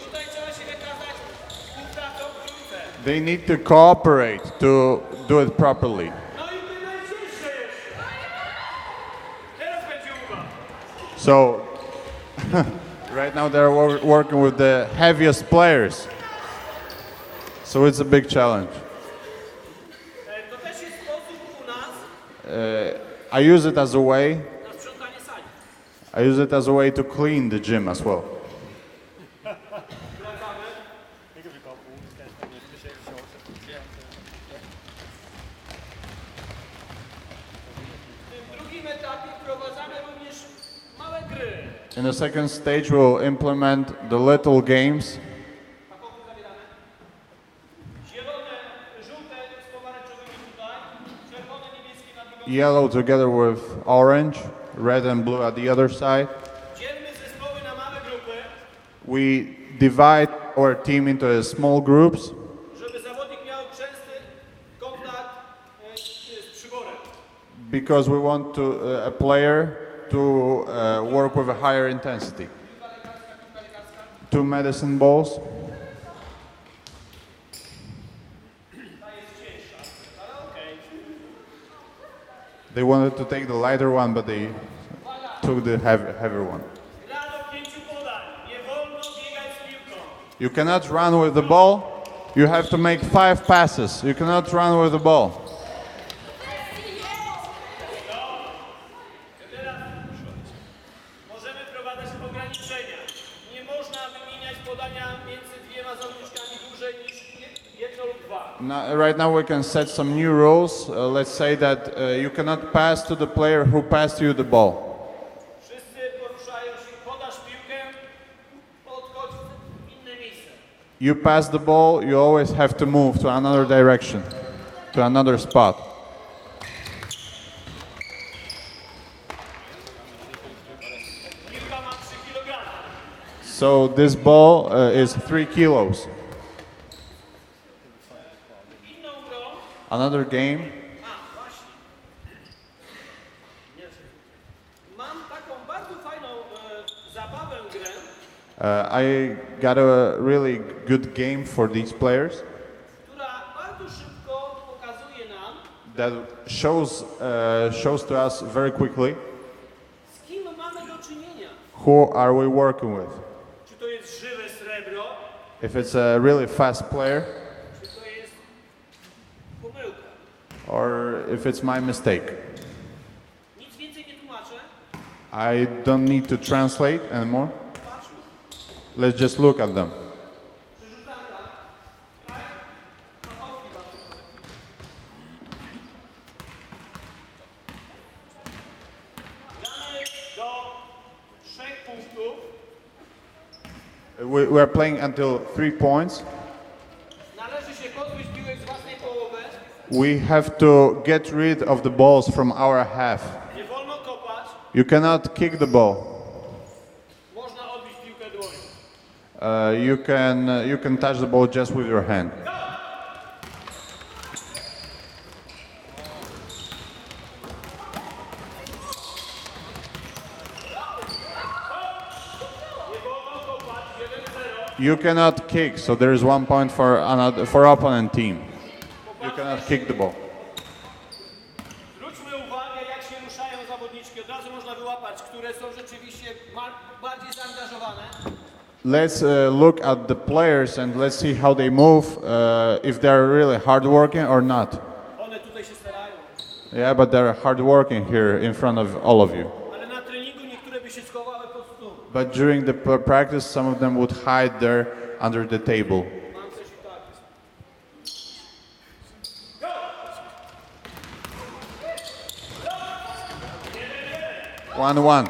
Tutaj trzeba się wykazać współpracą w grupce. They need to cooperate to do it properly. No i ty najcięższe jeszcze. Teraz będzie uwaga. So right now they're working with the heaviest players. So it's a big challenge. To też jest sposób u nas I use it as a way. na sprzątanie sali. I use it as a way to clean the gym as well. Wracamy. W tym drugim etapie wprowadzamy również małe gry. In the second stage, we'll implement the little games. Pakowy zabierane. Zielone, żółte z pomarańczowymi tutaj. Czerwone, niebieskie na drugą. Yellow together with orange, red and blue at the other side. Dzielmy zespoły na małe grupy, We divide our team into small groups żeby zawodnik miał częsty kontakt z przyborem. because we want a player to work with a higher intensity. Piłka lekarska. 2 medicine balls. Ta jest cięższa, ale okej. They wanted to take the lighter one, but they took the heavier one. Gra do 5 podań. Nie wolno biegać z piłką. You cannot run with the ball. You have to make 5 passes. You cannot run with the ball. Teraz możemy wprowadzać ograniczenia. Nie można wymieniać podania między dwiema zawodniczkami dłużej niż jedno lub dwa. Right now we can set some new rules. Let's say that you cannot pass to the player who passed you the ball. Wszyscy poruszają się, podasz piłkę, podchodź w inne miejsce. You pass the ball, you always have to move to another direction, to another spot. Piłka ma 3 kg. So this ball is 3 kilos. Inną grą, Another game. właśnie. Mam taką bardzo fajną zabawę grę, I got a really good game for these players która bardzo szybko pokazuje nam, that shows to us very quickly z kim mamy do czynienia. who are we working with. Czy to jest żywe srebro, If it's a really fast player czy to jest pomyłka. or if it's my mistake. Nic więcej nie tłumaczę. I don't need to translate anymore. Patrzmy. Let's just look at them. Przerzucanka. Tak? Fachowki bardzo. Gramy do 3 punktów. We are playing until 3 points. Należy się pozbyć piłek z własnej połowy. We have to get rid of the balls from our half. Nie wolno kopać. You cannot kick the ball. Można odbić piłkę dłonią. You can touch the ball just with your hand. Nie wolno kopać. 1-0. You cannot kick, so there is 1 point for opponent team. You cannot kick the ball. Zwróćmy uwagę, jak się ruszają zawodniczki. Od razu można wyłapać, które są rzeczywiście bardziej zaangażowane. Let's look at the players and let's see how they move, if they're really hardworking or not. One tutaj się starają. Yeah, but they're hardworking here in front of all of you. Ale na treningu niektóre by się schowały pod stół. But during the practice, some of them would hide there under the table. Mam też i tak. 1-1.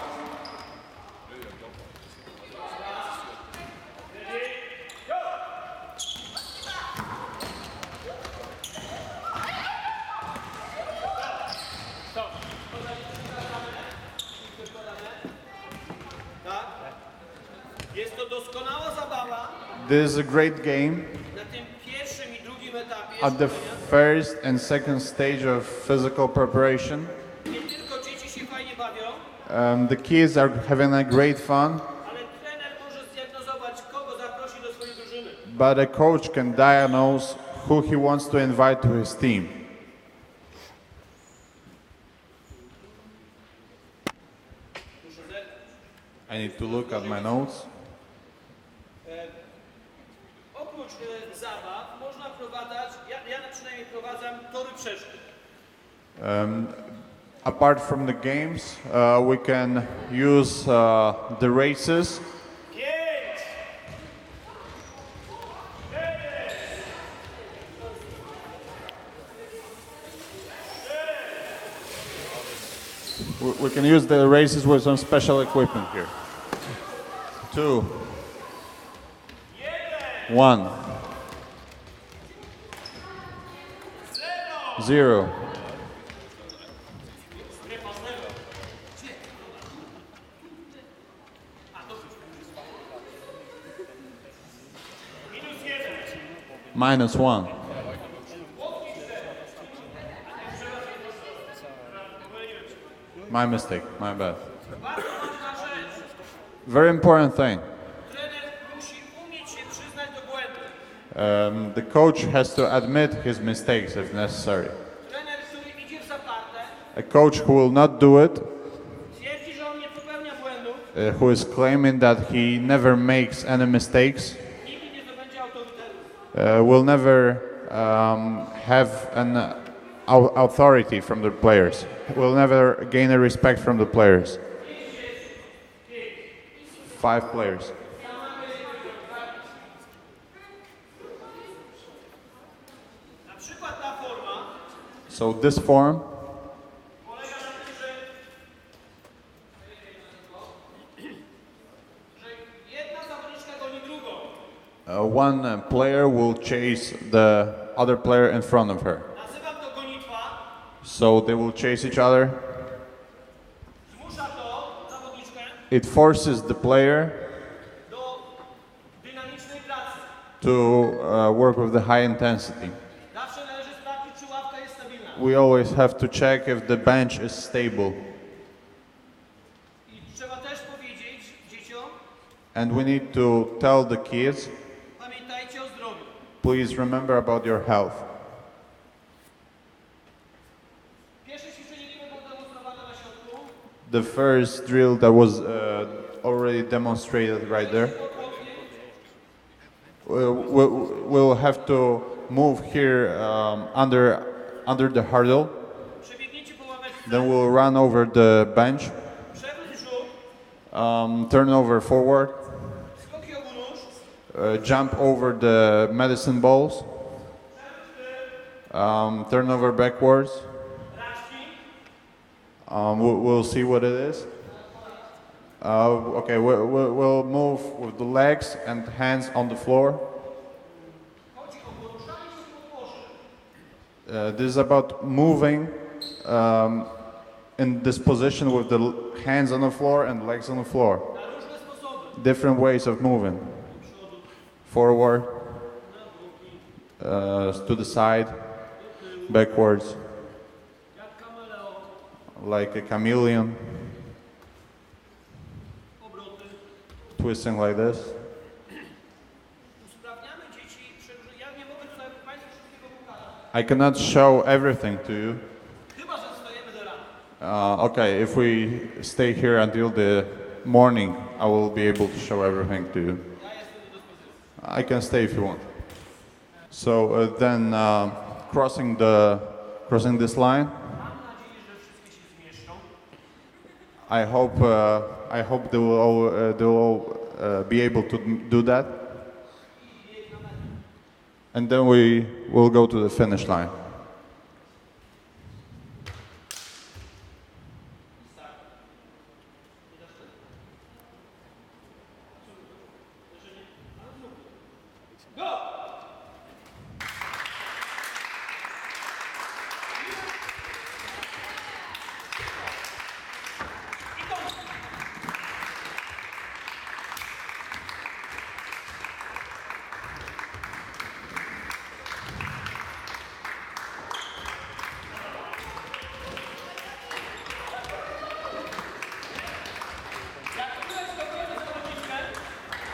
Tak? Jest to doskonała zabawa This is a great game na tym pierwszym i drugim etapie at the szkolenia. first and second stage of physical preparation. Nie tylko dzieci się fajnie bawią, The kids are having a great fun, ale trener może zdiagnozować, kogo zaprosi do swojej drużyny. but a coach can diagnose who he wants to invite to his team. Muszę zerknąć. I need to look at my notes. Oprócz zabaw można wprowadzać, ja przynajmniej wprowadzam tory przeszkód. Apart from the games, we can use the races. 5, 4, We can use the races with some special equipment here. 2, 1, 0. minus 1. -1. My mistake, my bad. Bardzo ważna rzecz. Very important thing. Trener musi umieć się przyznać do błędu. The coach has to admit his mistakes if necessary. Trener, który idzie w zaparte, A coach who will not do it, twierdzi, że on nie popełnia błędów, who is claiming that he never makes any mistakes, nigdy nie zdobędzie autorytetu. will never have an authority from the players. Will never gain a respect from the players. 5 players. Na przykład ta forma So this form polega na tym, że jedna zawodniczka goni drugą. one player will chase the other player in front of her. Nazywam to gonitwa. So they will chase each other. Zmusza to zawodniczkę It forces the player do dynamicznej pracy. to work with the high intensity. Zawsze należy sprawdzić, czy ławka jest stabilna. We always have to check if the bench is stable. I trzeba też powiedzieć dzieciom, And we need to tell the kids, pamiętajcie o zdrowiu. please remember about your health. Pierwsze ćwiczenie nie było demonstrowane na środku. The first drill that was already demonstrated right there. We'll have to move here under the hurdle. Przebiegnijcie po ławeczce. Then we'll run over the bench, Przewrót brzuch. turn over forward, Skoki obu nóż. jump over the medicine balls, turn over backwards. Raczki. We'll see what it is. Okay, we'll move with the legs and hands on the floor. Chodzi o poruszanie się po podłoże. This is about moving in this position with the hands on the floor and legs on the floor. Na różne sposoby. Different ways of moving. Forward, to the side, backwards, Jak kameleon. like a chameleon, Obroty. twisting like this. Usprawniamy dzieci. Ja nie mogę tutaj Państwu wszystkiego pokazać. I cannot show everything to you. Chyba, że wstajemy do rana. Okay, if we stay here until the morning, I will be able to show everything to you. Ja jestem do dyspozycji. I can stay if you want. So then crossing this line, Mam nadzieję, że wszystkie się zmieszczą. I hope they will all be able to do that. And then we will go to the finish line.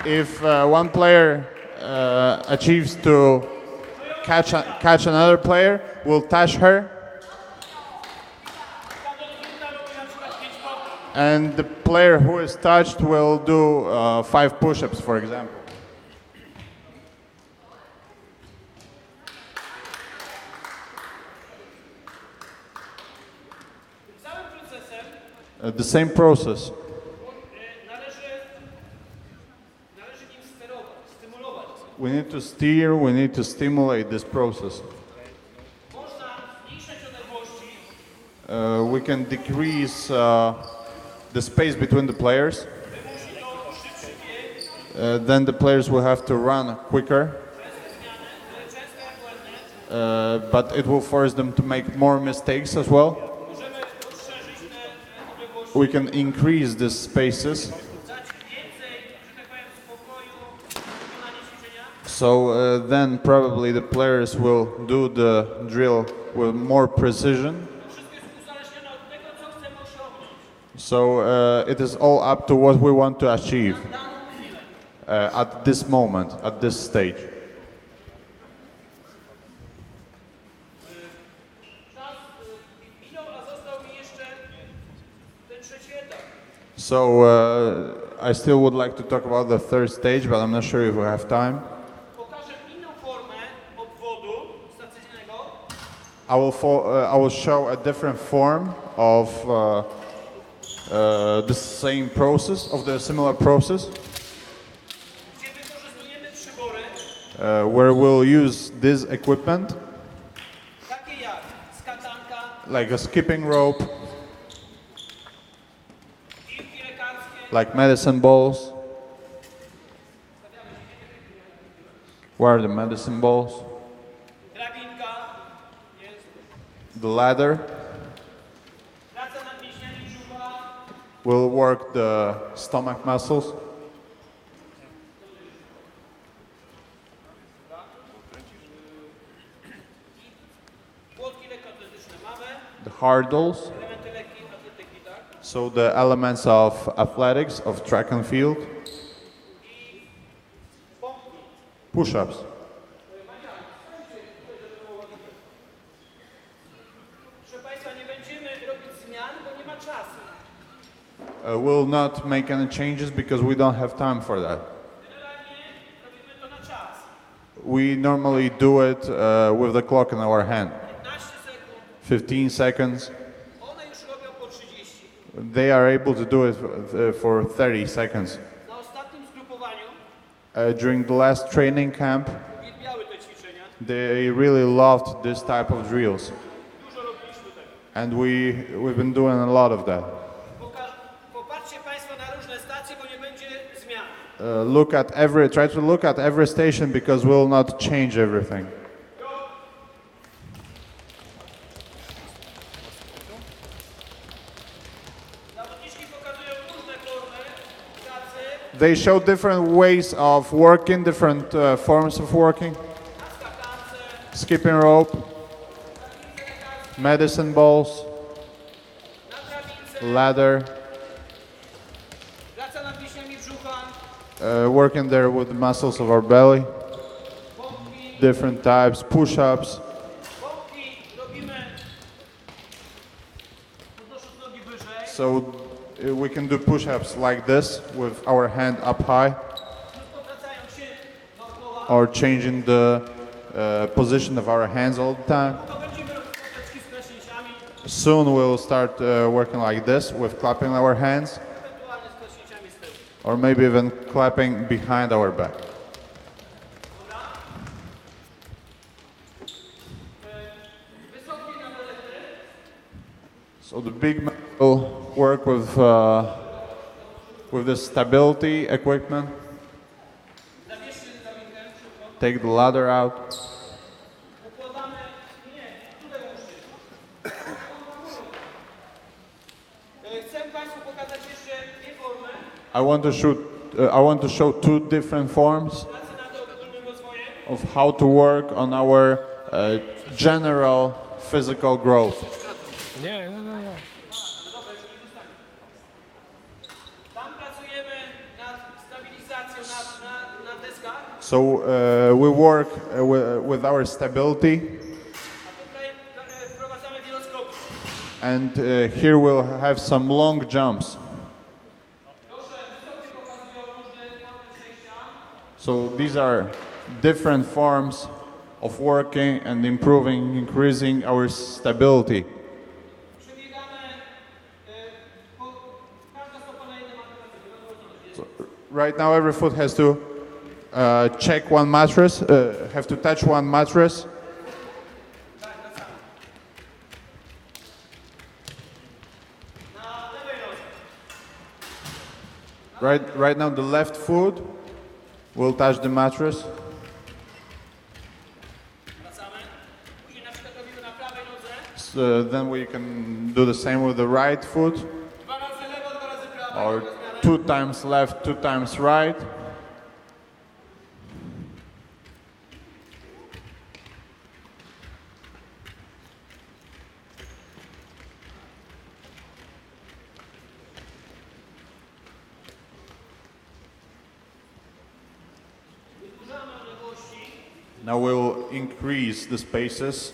If one player achieves to catch another player, we'll touch her, and the player who is touched will do 5 push-ups, for example. The same process. We need to steer, we need to stimulate this process. We can decrease the space between the players. Then the players will have to run quicker. But it will force them to make more mistakes as well. We can increase these spaces. So then probably the players will do the drill with more precision. So it is all up to what we want to achieve at this moment, at this stage. So I still would like to talk about the third stage, but I'm not sure if we have time. I will show a different form of the same process, of the similar process, where we'll use this equipment, like a skipping rope, like medicine balls. Where are the medicine balls? The ladder will work the stomach muscles. The hurdles, so the elements of athletics, of track and field. Push-ups. We'll not make any changes because we don't have time for that. We normally do it with the clock in our hand. 15 seconds. They are able to do it for 30 seconds. During the last training camp, they really loved this type of drills. And we've been doing a lot of that. Try to look at every station because we'll not change everything. They show different ways of working, different forms of working. Skipping rope, medicine balls, ladder. Working there with the muscles of our belly. Different types, push-ups. So we can do push-ups like this with our hand up high, or changing the position of our hands all the time. Soon we'll start working like this with clapping our hands, ewentualnie z klaśnięciami z tyłu. or maybe even clapping behind our back. Wysoki na elektry. So the big man will work with the stability equipment. Zabierzcie zabitkę szybko. Take the ladder out. Układamy. Nie, tutaj łączcie. Chcę Państwu pokazać jeszcze dwie formy I want to show two different forms pracy nad ogólnym rozwojem. of how to work on our general physical growth. Nie. Tam pracujemy nad stabilizacją na deskach, So we work with our stability, a tutaj wprowadzamy wieloskopy. and here we'll have some long jumps. Proszę, wysokie pokazują różne formy przejścia. So these are different forms of working and improving, increasing our stability. Przebiegamy, każda stopa na jednym materacie. Right now, every foot has to check one mattress, have to touch one mattress. Na lewej nodze. Right now, the left foot will touch the mattress. Wracamy. Później na przykład robimy na prawej nodze. So then we can do the same with the right foot, Dwa razy lewo, dwa razy prawo. or Taka zmiana. 2 times left, 2 times right. Wydłużamy odległości. Now we'll increase the spaces.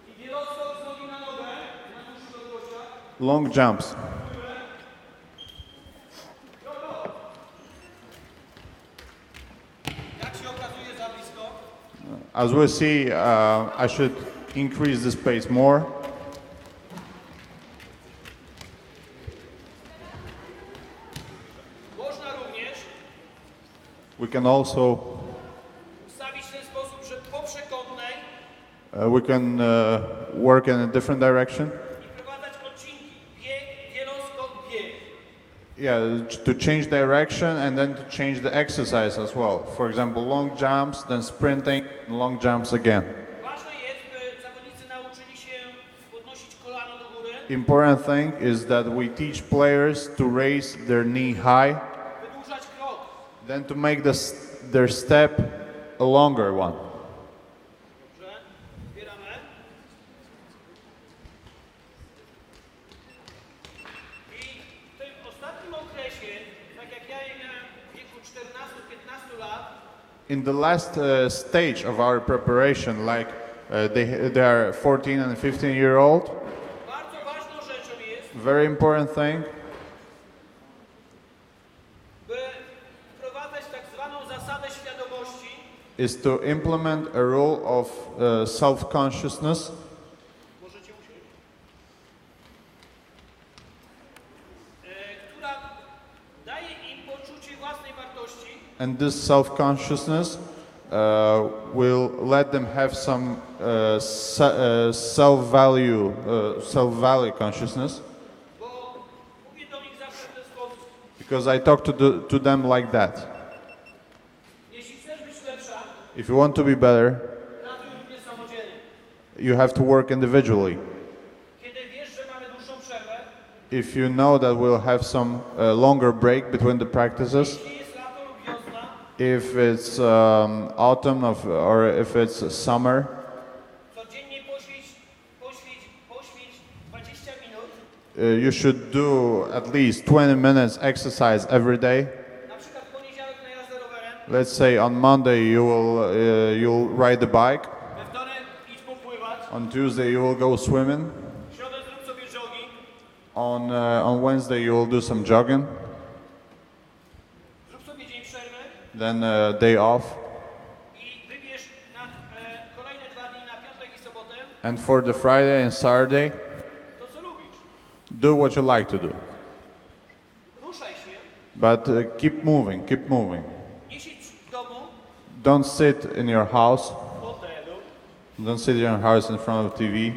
I wieloskop z nogi na nogę. Na dłuższych odległościach. Long jumps. Jak się okazuje za blisko. As we see, I should increase the space more. Można również We can also ustawić w ten sposób, że po przekątnej we can work in a different direction. i wprowadzać odcinki. Bieg, wieloskop, bieg. Yeah, to change direction and then to change the exercise as well. For example, long jumps, then sprinting, long jumps again. Ważne jest, by zawodnicy nauczyli się podnosić kolano do góry, Important thing is that we teach players to raise their knee high, wydłużać krok. then to make their step a longer one. Dobrze, zbieramy. I w tym ostatnim okresie, tak jak ja je miałem w wieku 14-15 lat, In the last stage of our preparation, like they are 14 and 15-year-old, bardzo ważną rzeczą jest, very important thing by wprowadzać tak zwaną zasadę świadomości, is to implement a rule of self-consciousness. możecie usiąść, która daje im poczucie własnej wartości, And this self-consciousness will let them have some self-value consciousness. bo mówię do nich zawsze w ten sposób. Because I talk to them like that. Jeśli chcesz być lepsza, If you want to be better, pracuj również samodzielnie. you have to work individually. Kiedy wiesz, że mamy dłuższą przerwę, If you know that we'll have some longer break between the practices, jeśli jest lato lub wiosna, if it's autumn or if it's summer, codziennie poświęć 20 minut, you should do at least 20 minutes exercise every day. na przykład w poniedziałek na jazdę rowerem, Let's say on Monday you'll ride the bike. we wtorek idź popływać, On Tuesday you will go swimming. w środę zrób sobie jogging, On Wednesday you will do some jogging. zrób sobie then day off. I wybierz na kolejne 2 dni, na piątek i sobotę, And for the Friday and Saturday, to co lubisz. do what you like to do. Ruszaj się, But keep moving, keep moving. nie siedź w domu, Don't sit in your house. w hotelu, Don't sit in your house in front of TV.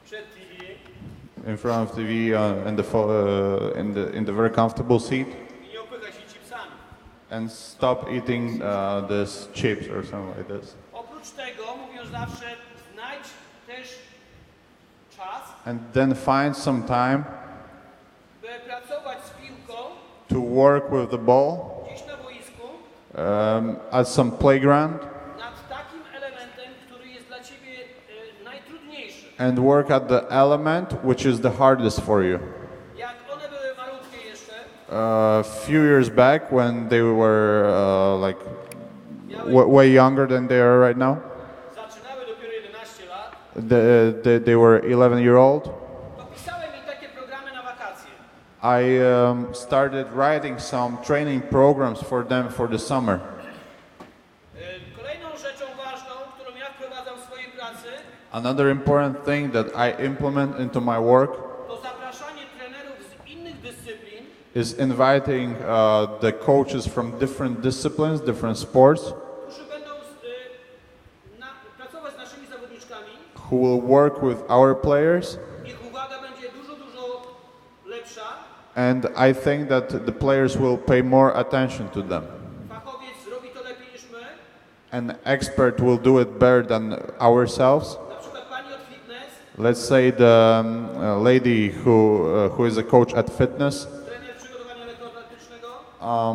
przed TV In front of TV in the very comfortable seat. i nie opychaj się chipsami. And stop eating this chips or something like this. Oprócz tego, mówią zawsze, znajdź też czas, And then find some time by pracować z piłką to work with the ball gdzieś na boisku at some playground nad takim elementem, który jest dla ciebie najtrudniejszy. and work at the element which is the hardest for you. Jak one były malutkie jeszcze, A few years back when they were way younger than they are right now, zaczynały dopiero 11 lat, they were 11-year-old. to pisałem im takie programy na wakacje. I started writing some training programs for them for the summer. Kolejną rzeczą ważną, którą ja wprowadzam w swojej pracy, Another important thing that I implement into my work to zapraszanie trenerów z innych dyscyplin, is inviting the coaches from different disciplines, different sports, którzy będą pracować z naszymi zawodniczkami. who will work with our players. Ich uwaga będzie dużo lepsza. And I think that the players will pay more attention to them. Fachowiec zrobi to lepiej niż my. An expert will do it better than ourselves. Na przykład pani od fitness, Let's say the lady who is a coach at fitness, trener przygotowania lekkoatletycznego, a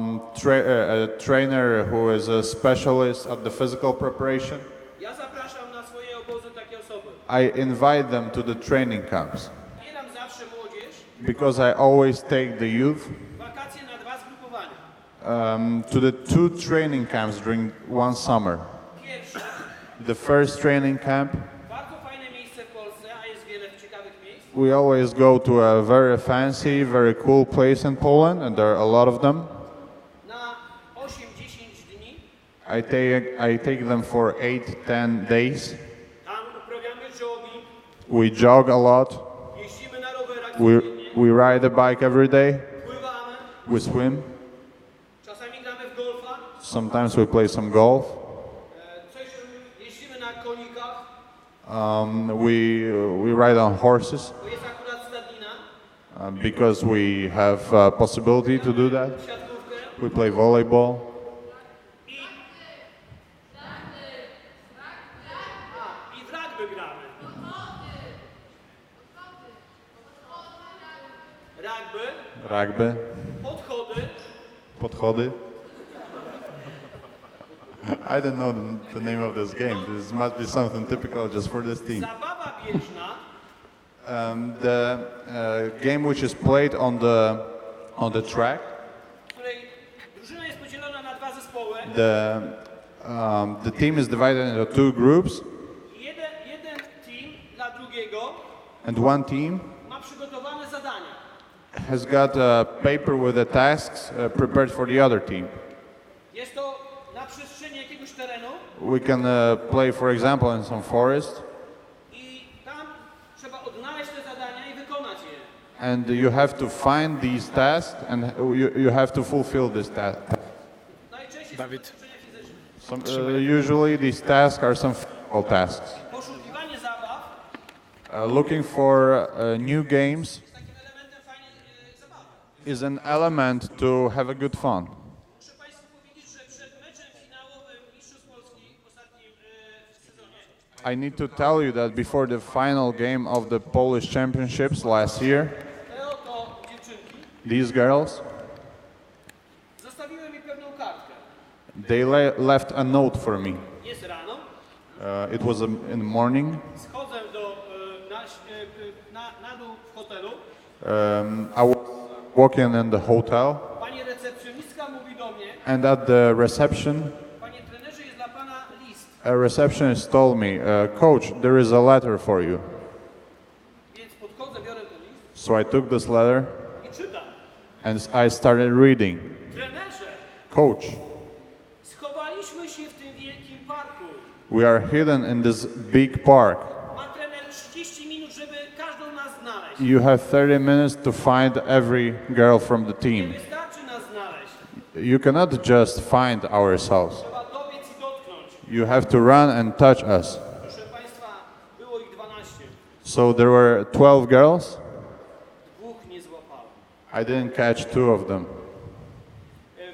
trainer who is a specialist at the physical preparation. ja zapraszam na swoje obozy takie osoby. I invite them to the training camps Bieram zawsze młodzież, because I always take the youth wakacje na 2 zgrupowania. to the 2 training camps during one summer. Pierwsze, The first training camp, bardzo fajne miejsce w Polsce, a jest wiele ciekawych miejsc. we always go to a very fancy, very cool place in Poland, and there are a lot of them. Na 8-10 dni I take them for 8-10 days. tam uprawiamy jogging, We jog a lot. jeździmy na rowerach We, codziennie, we ride a bike every day. pływamy, We swim. czasami gramy w golfa, Sometimes we play some golf. jeździmy na konikach, We ride on horses bo jest akurat stadnina, because we have possibility to do that. siatkówkę We play volleyball. i w rugby gramy. Rugby, Rugby. Podchody. I don't know the name of this game. This must be something typical just for this team. zabawa bieżna, The game which is played on the track. w której drużyna jest podzielona na 2 zespoły. The team is divided into 2 groups, Jeden team dla drugiego and one team ma przygotowane zadania. has got a paper with the tasks prepared for the other team. Jest to na przestrzeni jakiegoś terenu We can play, for example, in some forest, i tam trzeba odnaleźć te zadania i wykonać je. and you have to find these tasks, and you have to fulfill this task. Najczęściej Dawid. są to ćwiczenia fizyczne. Usually, these tasks are some physical tasks. Poszukiwanie zabaw Looking for new games jest takim elementem fajnej zabawy. is an element to have a good fun. Muszę Państwu powiedzieć, że przed meczem finałowym Mistrzostw Polski w ostatnim sezonie I need to tell you that before the final game of the Polish Championships last year, te oto dziewczynki these girls, zostawiły mi pewną kartkę. they left a note for me. Jest rano, It was in the morning. schodzę na dół w hotelu. I was walking in the hotel, Pani recepcjonistka mówi do mnie, and at the reception, panie trenerze, jest dla pana list. a receptionist told me, "Coach, there is a letter for you." Więc podchodzę, biorę ten list So I took this letter i czytam. and I started reading. Trenerze, Coach, We are hidden in this big park. Ma trener 30 minut, żeby każdą nas znaleźć. You have 30 minutes to find every girl from the Nie team. wystarczy nas znaleźć. You cannot just find ourselves. Trzeba dobiec i dotknąć. You have to run and touch us. Proszę Państwa, było ich 12. So there were 12 girls. Dwóch nie złapałem. I didn't catch 2 of them.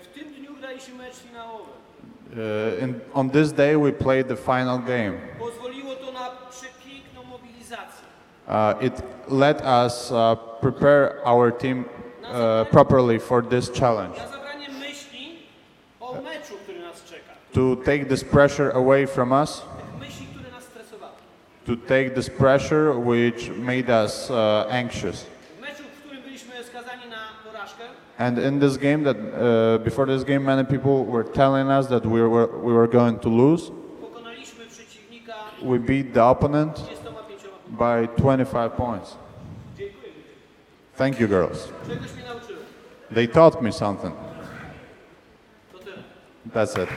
W tym dniu graliśmy mecz finałowy. On this day we played the final game. Pozwoliło to na przepiękną mobilizację. It let us prepare our team properly for this challenge. Na zabranie myśli o meczu, który nas czeka. To take this pressure away from us. Tych myśli, które nas stresowały. To take this pressure which made us anxious. W meczu, w którym byliśmy skazani na porażkę, And in this game, that before this game, many people were telling us that we were going to lose. pokonaliśmy przeciwnika We beat the opponent 25 punktami. by 25 points. Dziękuję. Thank you, girls. Czegoś mnie nauczyły. They taught me something. To tyle. That's it.